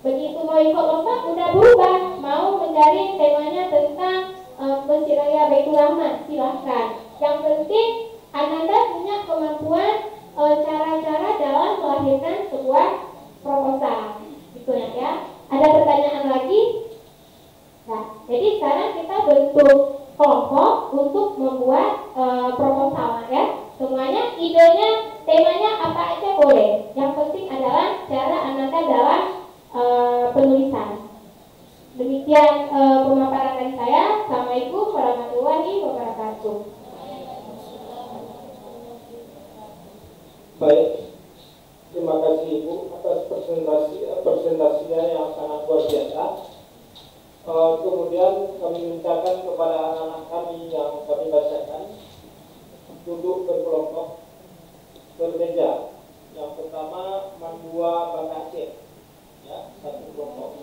Begitu mau ikut lomba udah berubah, mau mencari temanya tentang Masjid Raya Baitur Rahman, silahkan. Yang penting Ananda punya kemampuan cara-cara dalam melahirkan sebuah proposal. Gitu ya. Ada pertanyaan lagi? Nah, jadi sekarang kita bentuk kelompok untuk membuat proposal ya. Semuanya idenya, temanya apa aja boleh. Yang penting adalah cara Ananda dalam penulisan. Demikian pemaparan dari saya. Assalamualaikum warahmatullahi wabarakatuh. Baik, terima kasih Ibu atas presentasinya yang sangat luar biasa. Kemudian kami mintakan kepada anak-anak kami yang kami bacakan duduk berkelompok bermeja. Yang pertama Mandua Banda Aceh, ya, satu kelompok.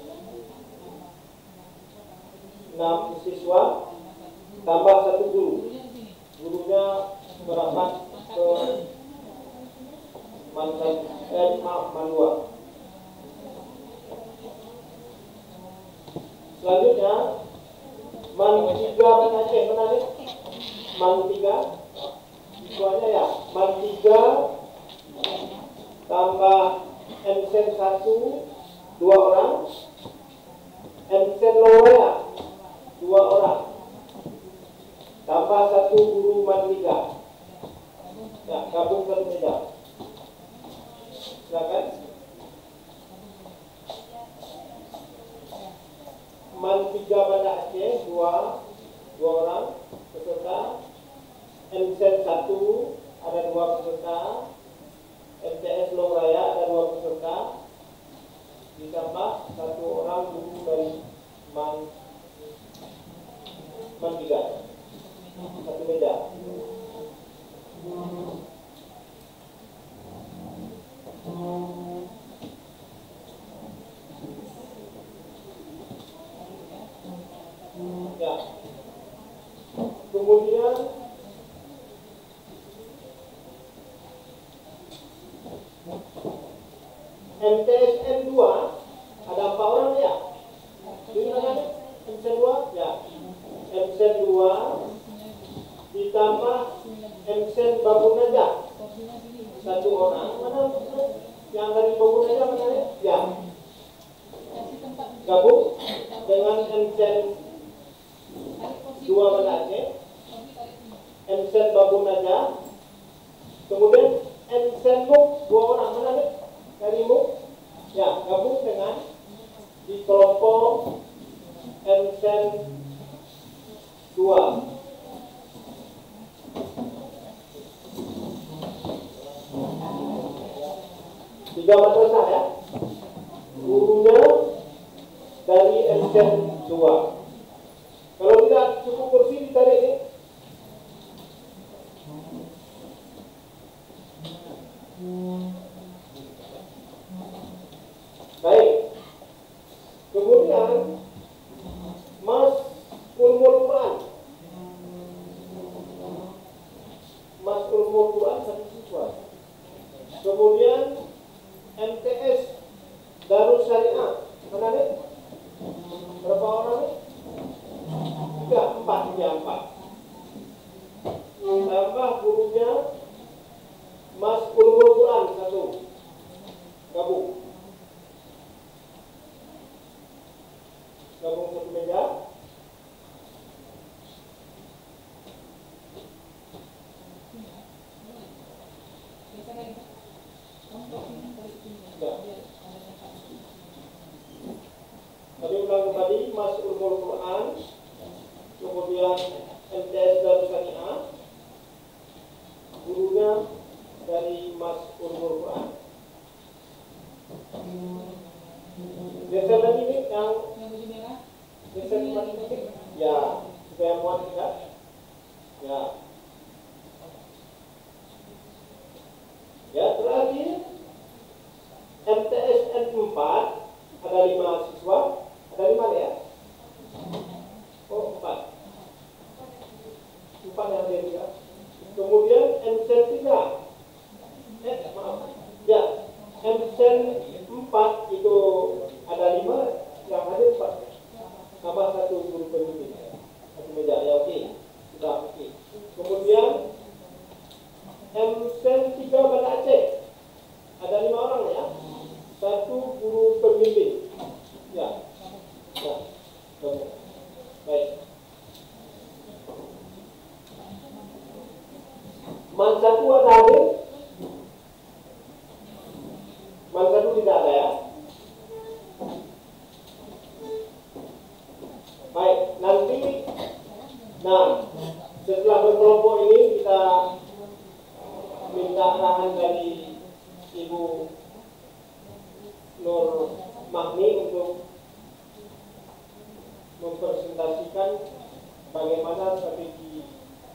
6 siswa tambah 1 guru. Gurunya merapat ke Mandua. Selanjutnya Man 3 Banda Aceh, menarik. Man 3 siswanya ya, Man 3 tambah MSen 1 2 orang, MSen Lorea 2 orang, tambah 1 guru Man 3. Ya, gabung ke meja. Silakan. Man 3 Banda Aceh 2 orang peserta, MSen 1 ada 2 peserta, MTS Longraya ada 2 peserta, ditambah 1 orang guru dari Man 3, 1 meja. Ya. Kemudian MTSN 2 ada 4 orang ya. Gimana? MTSN 2 ya. MTSN 2 ditambah MTSN Babun Najah 1 orang. Mana yang dari Babun Najah mana ya? Gabung dengan MTSN 2 Banda Aceh, MTSN Babun Najah, kemudian MTSN MUK 2 orang. Mana dari MUK? Ya, gabung dengan di kelompok MTSN 2. Tiga madrasah ya. Gurunya dari MTSN 2. Kalau tidak cukup kursi ditarik ini. Baik. Kemudian Mas Ulmul Quran. Mas Ulmul Quran 1 siswa. Kemudian MTS Darus Syariah. Mana nih? Berapa orang nih? 4. Tambah gurunya Mas Ulmul Quran 1. Gabung. Geser lagi nih yang geser sedikit. Ya, supaya muat juga. Ya. Ya, terakhir MTSN 4 ada 5 siswa, ada 5 ya? Oh, 4 yang dia juga. Kemudian MCen 3 maaf ya, MCen 4 itu ada 5 yang hadir 4 tambah 1 guru pembimbing, 1 meja ya, oke, sudah oke. Kemudian MCen 3 Banda Aceh ada 5 orang ya, 1 guru pembimbing ya, ya, baik. Man 1 ada hadir? Man 1 tidak ada ya? Baik, nanti setelah berkelompok ini kita minta arahan dari Ibu Nur Mahni untuk mempresentasikan bagaimana strategi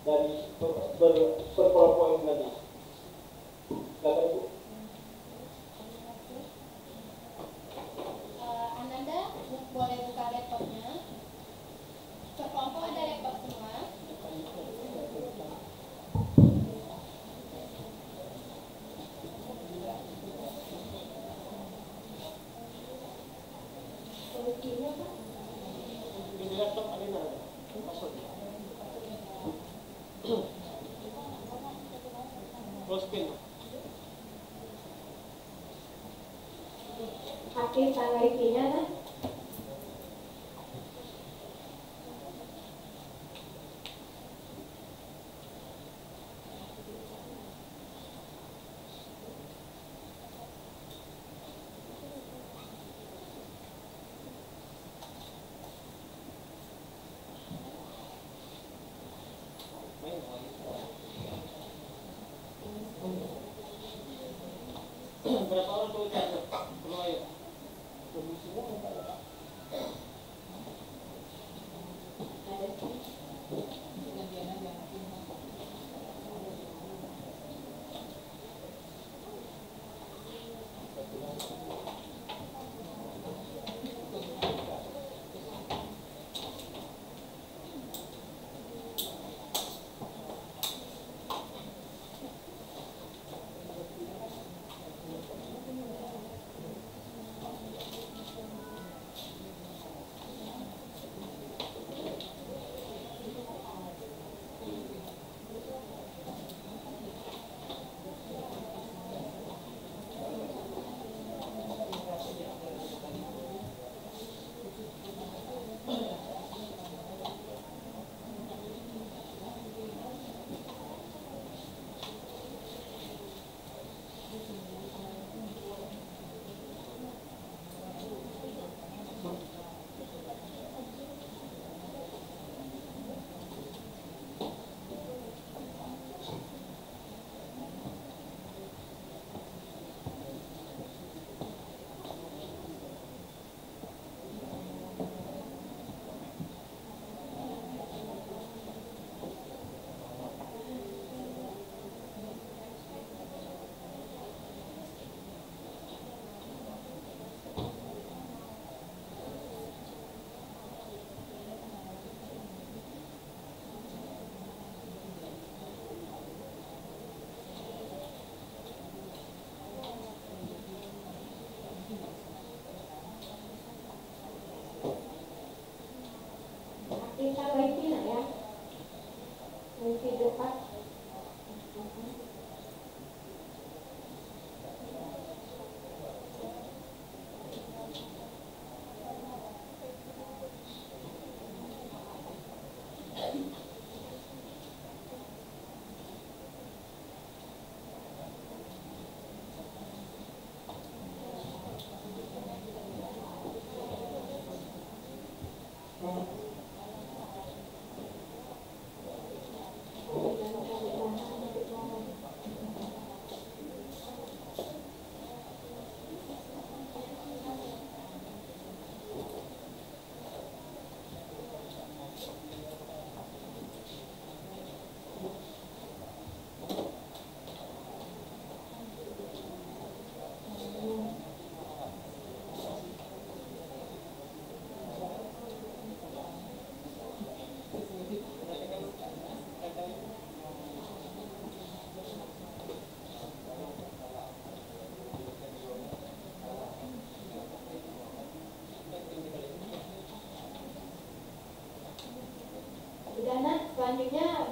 dari berkelompok ini nanti. Silakan Ibu. Ananda boleh buka laptopnya. Sekelompok ada laptop semua. Ini laptop Alina masuk. Close-pin. Hakim tanggal isinya kan? Berapa orang tuh catat? Belum ayo.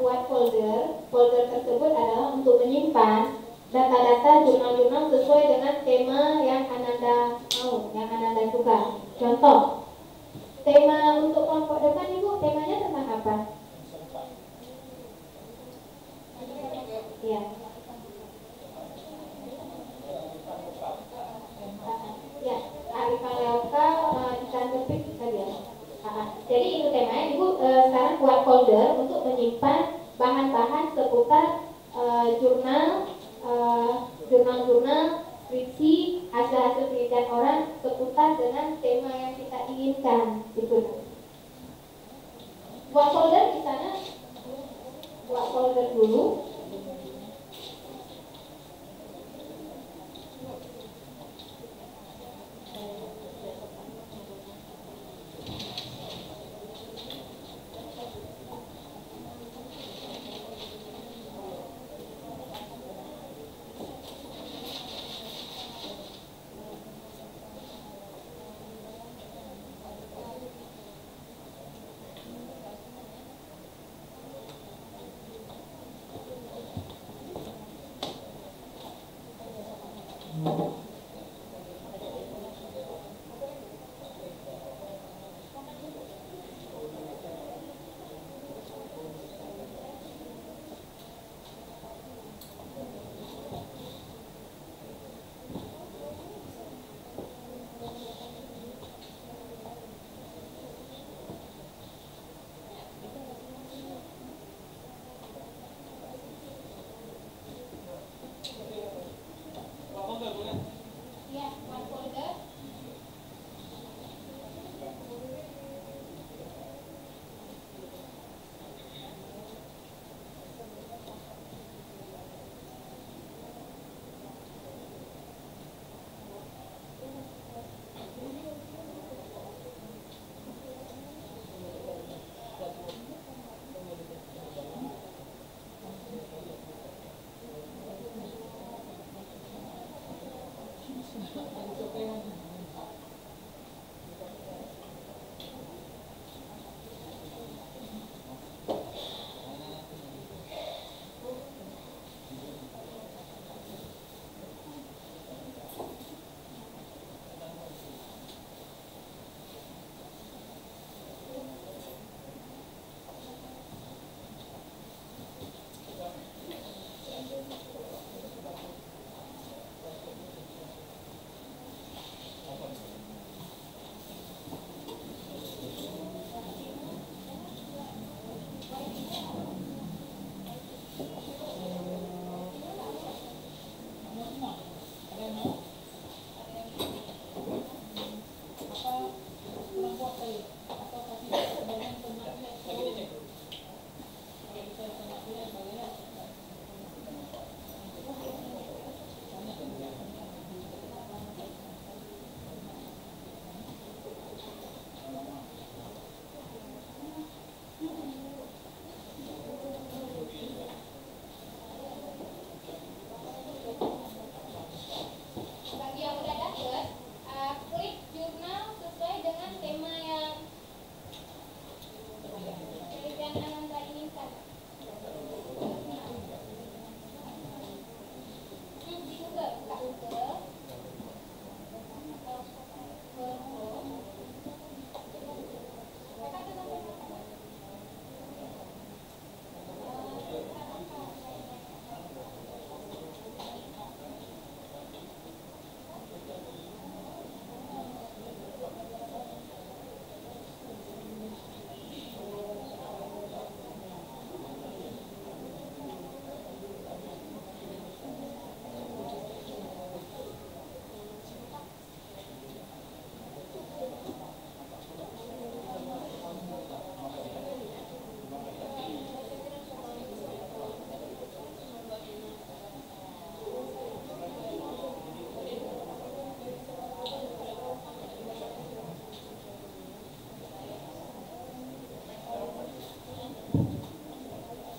membuat folder. Folder tersebut adalah untuk menyimpan data-data jurnal-jurnal sesuai dengan tema yang Ananda mau, yang Ananda suka. Contoh, tema untuk kelompok depan Ibu, temanya tentang apa? Ya. Ya, kearifan lokal, ikan kepik tadi ya. Jadi itu temanya. Ibu sekarang buat folder untuk menyimpan bahan-bahan seputar jurnal-jurnal, skripsi, hasil-hasil penelitian orang seputar dengan tema yang kita inginkan. Itu. Buat folder di sana, buat folder dulu.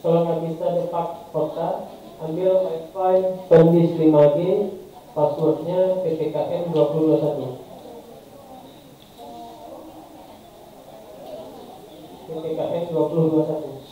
Kalau nggak bisa depak kotak, ambil wifi Pendis 5G, passwordnya PPKM 2021. PPKM 2021.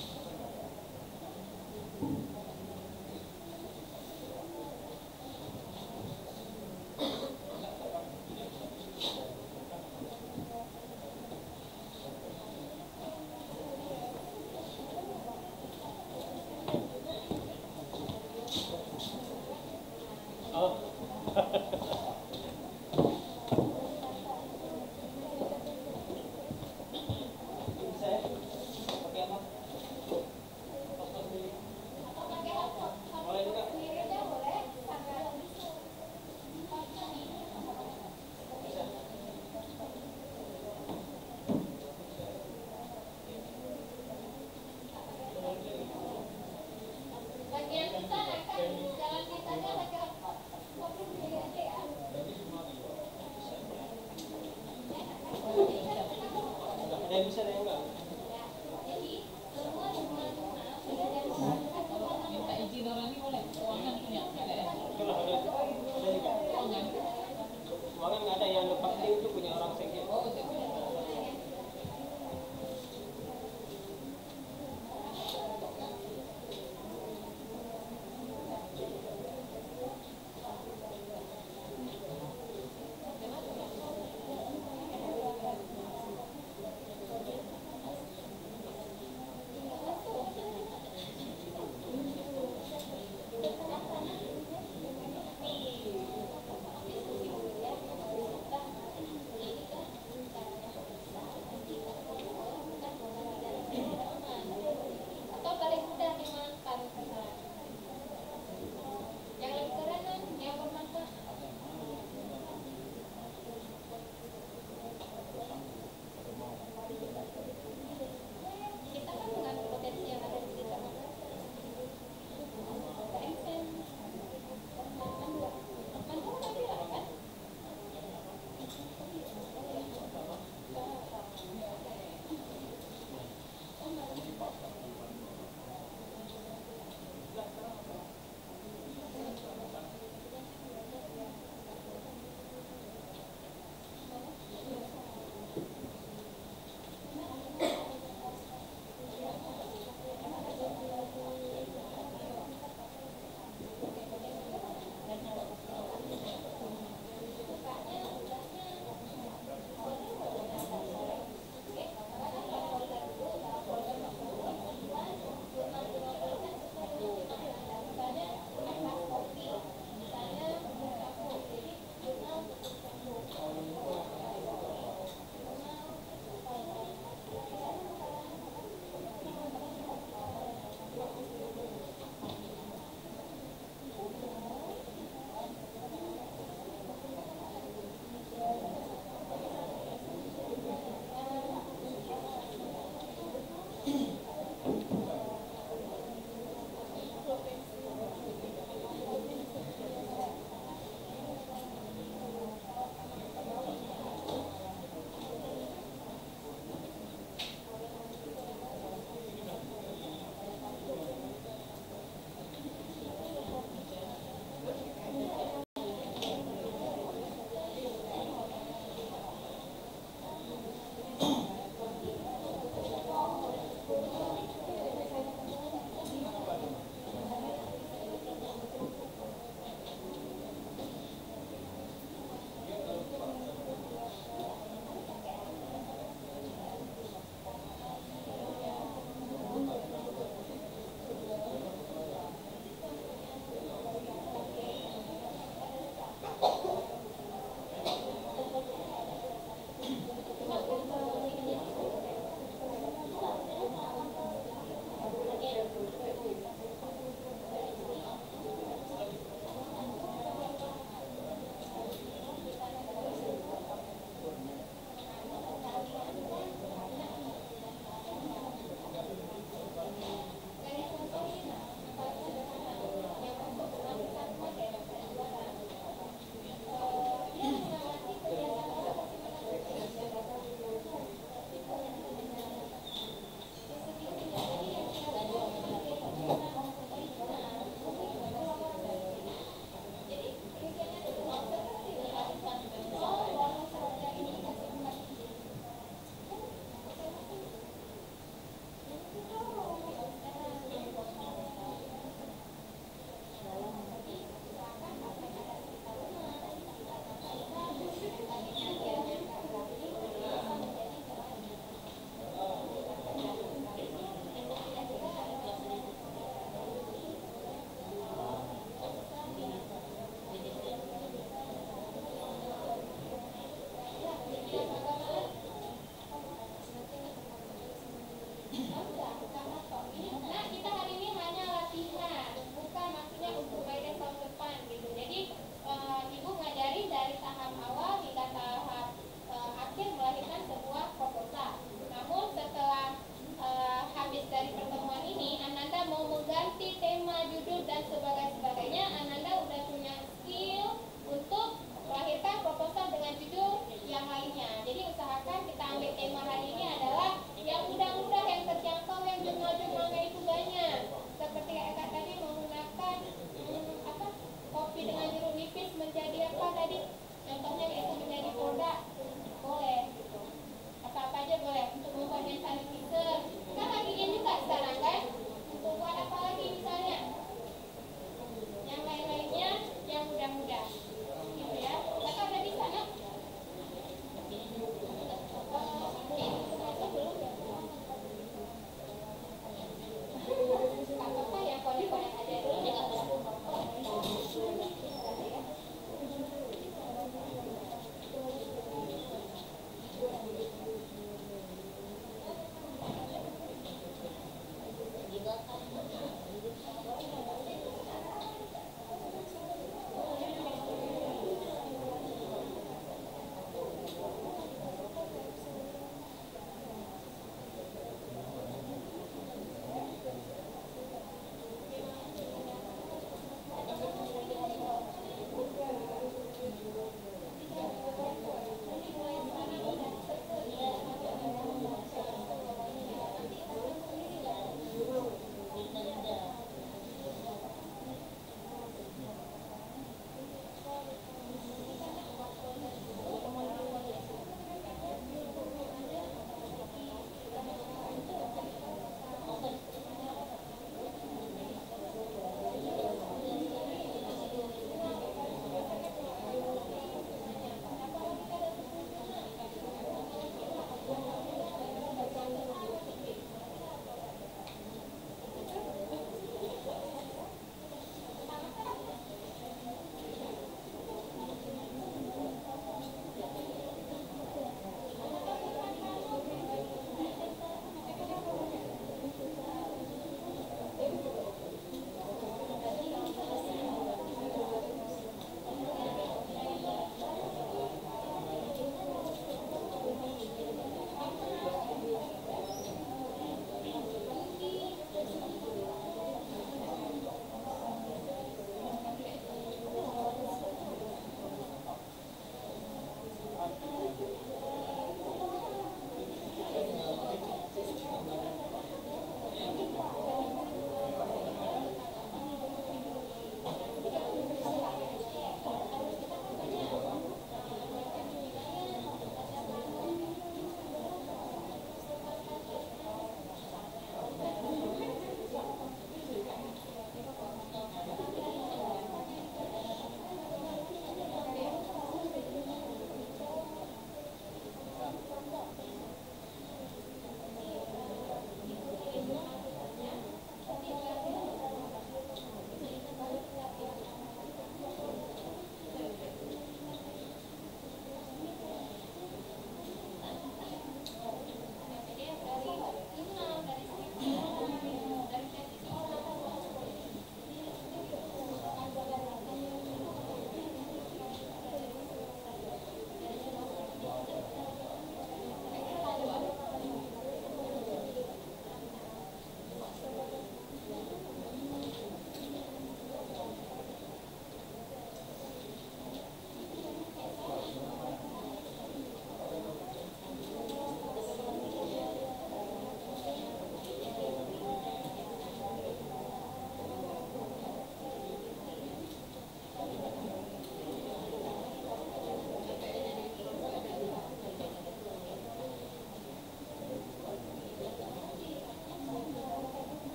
Soalnya nggak ada yang lepas dia itu punya orang sekjen.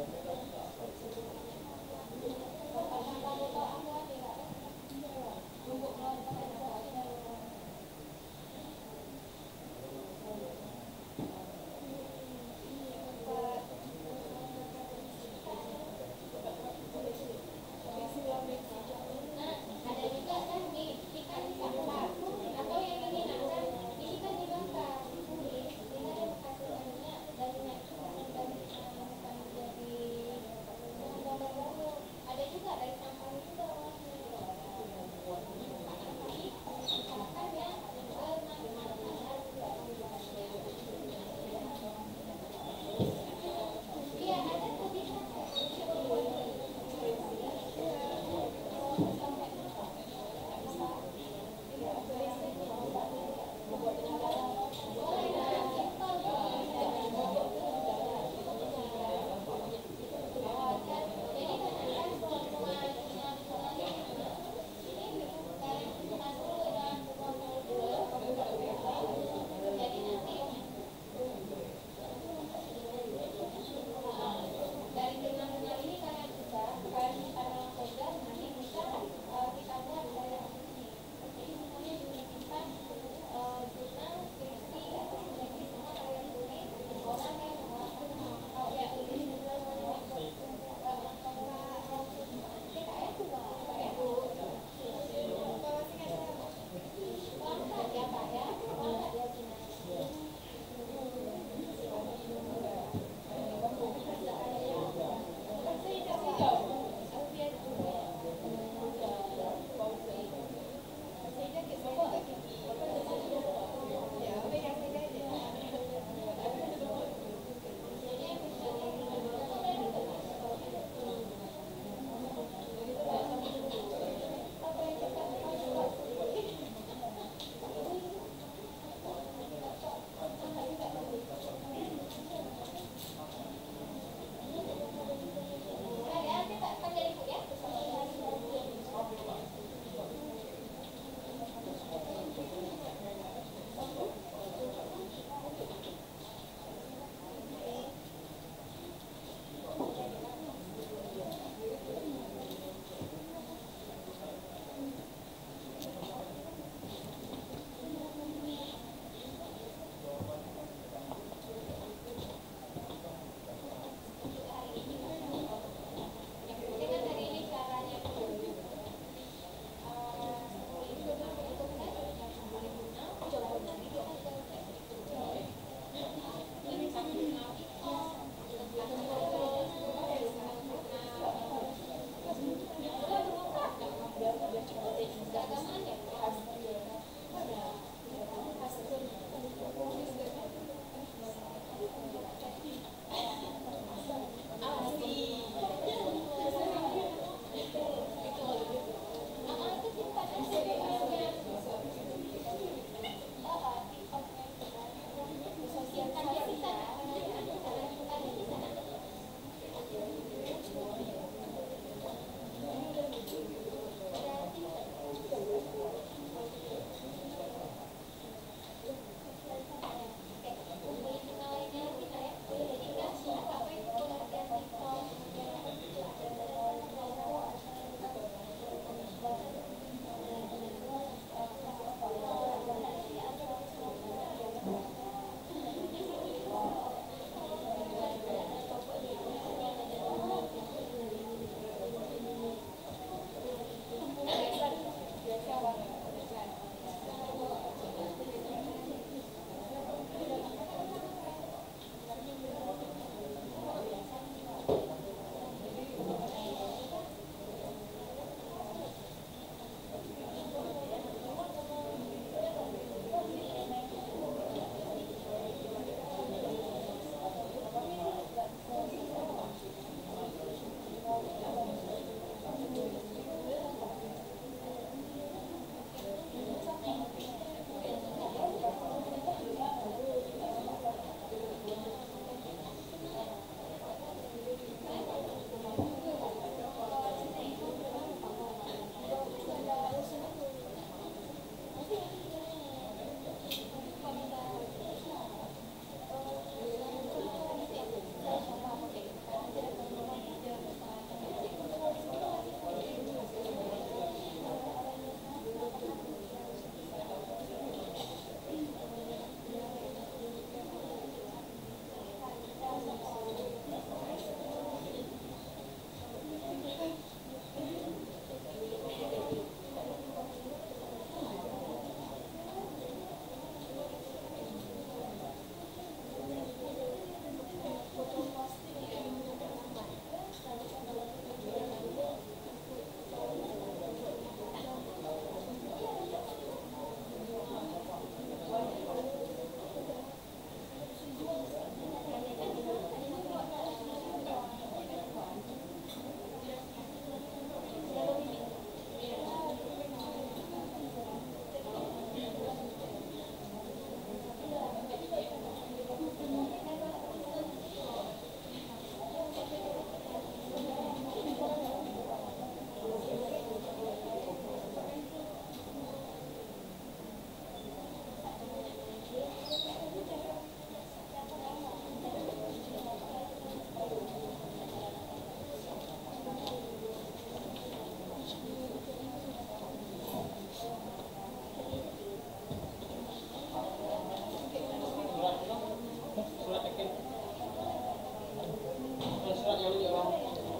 dari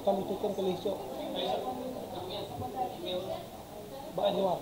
kami tekan ke lesok. Ba Anwar.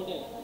Kemudian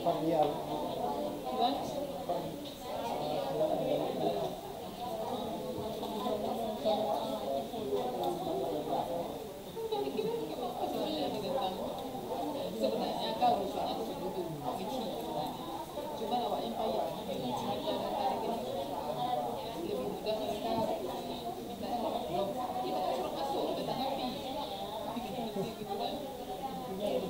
Fabian. Sebenarnya kau rusaknya tuh begitu kecil, cuma awaknya payah. Lebih mudah mereka minta belum kita kan suruh masuk datang api gitu kan. Bisa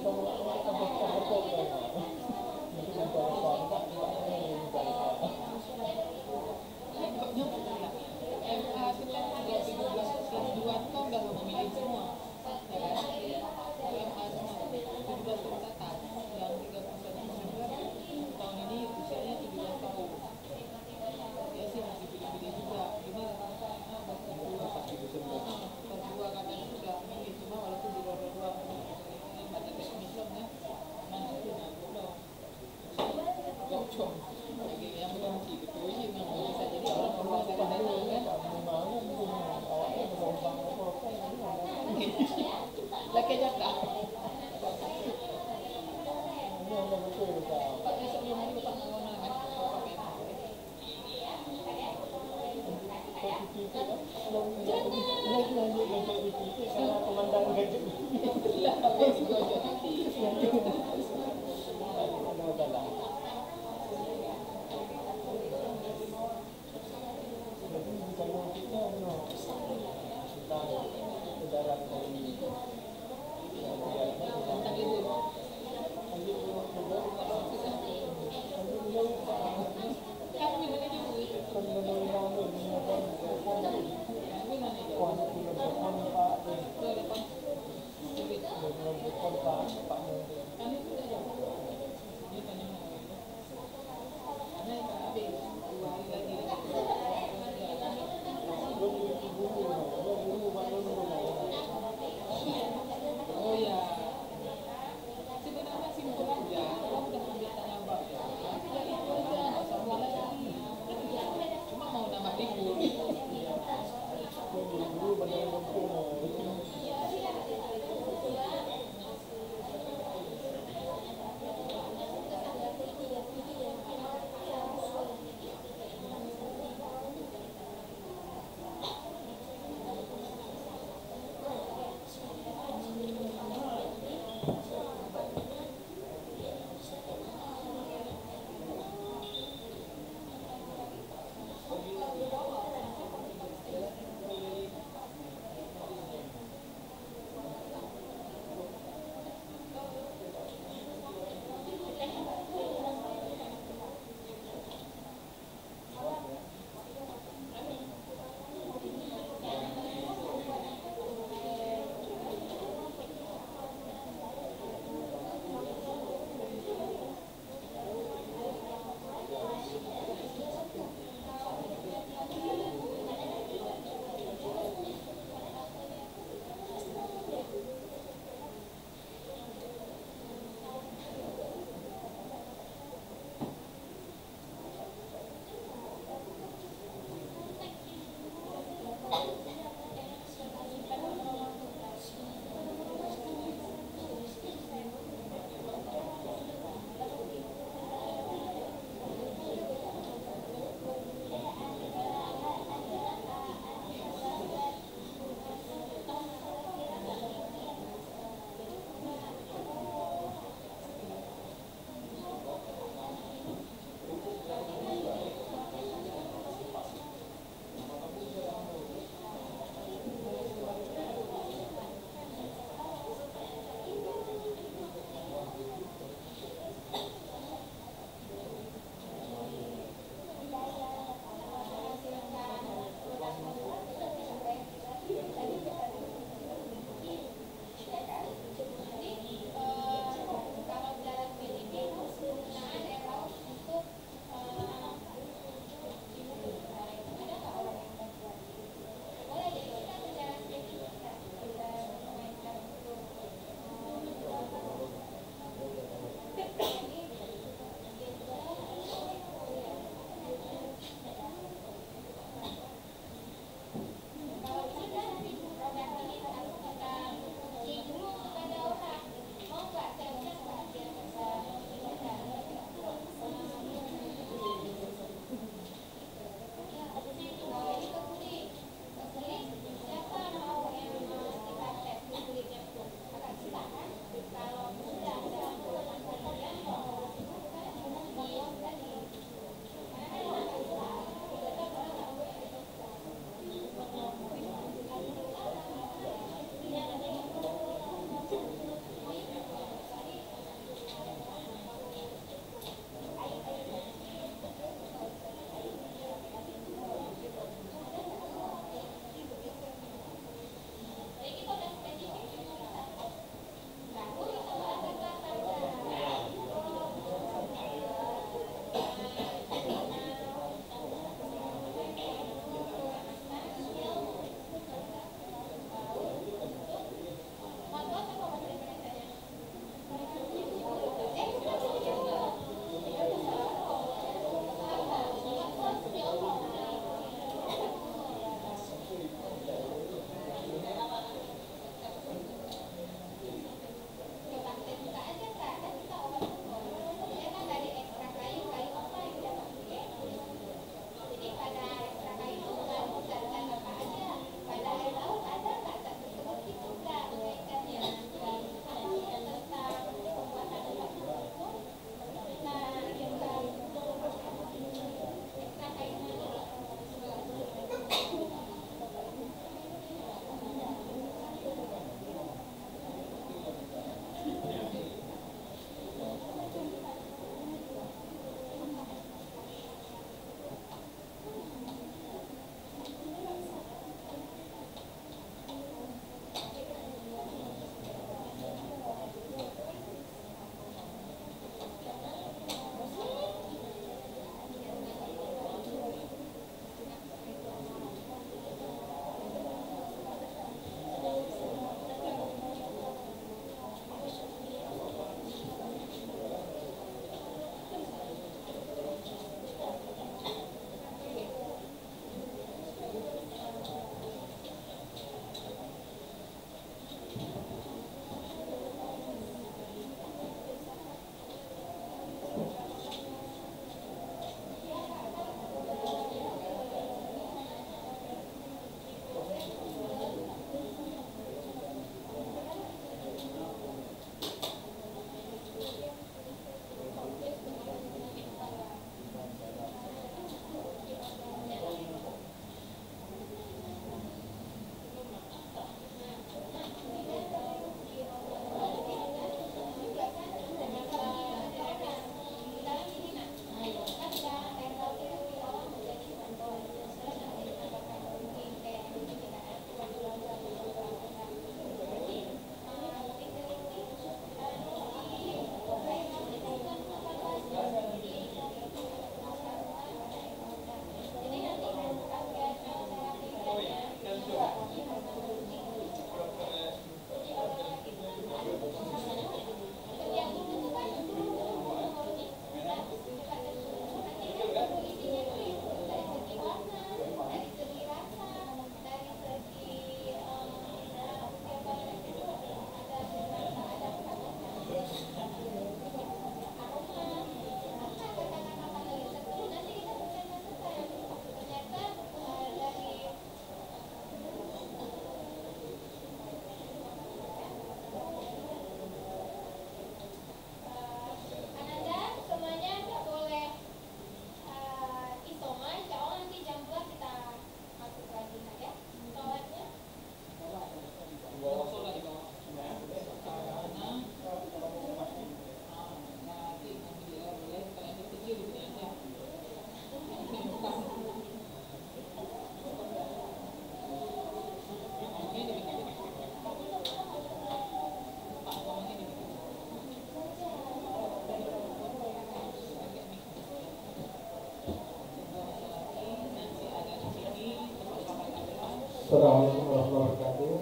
Assalamualaikum warahmatullahi wabarakatuh.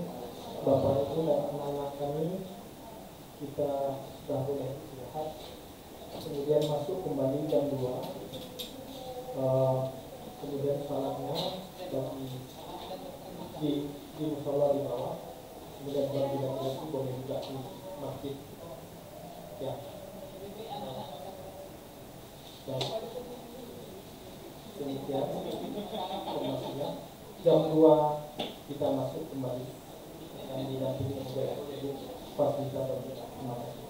Bapak Ibu dan anak-anak kami, kita sudah boleh istirahat. Kemudian masuk kembali jam 2. Kemudian salatnya di musola di bawah. Kemudian kalau tidak berarti boleh juga di masjid. Ya. Dan demikian informasinya. Jam 2 kita masuk kembali dan didampingi oleh fasilitator kita. Terima kasih.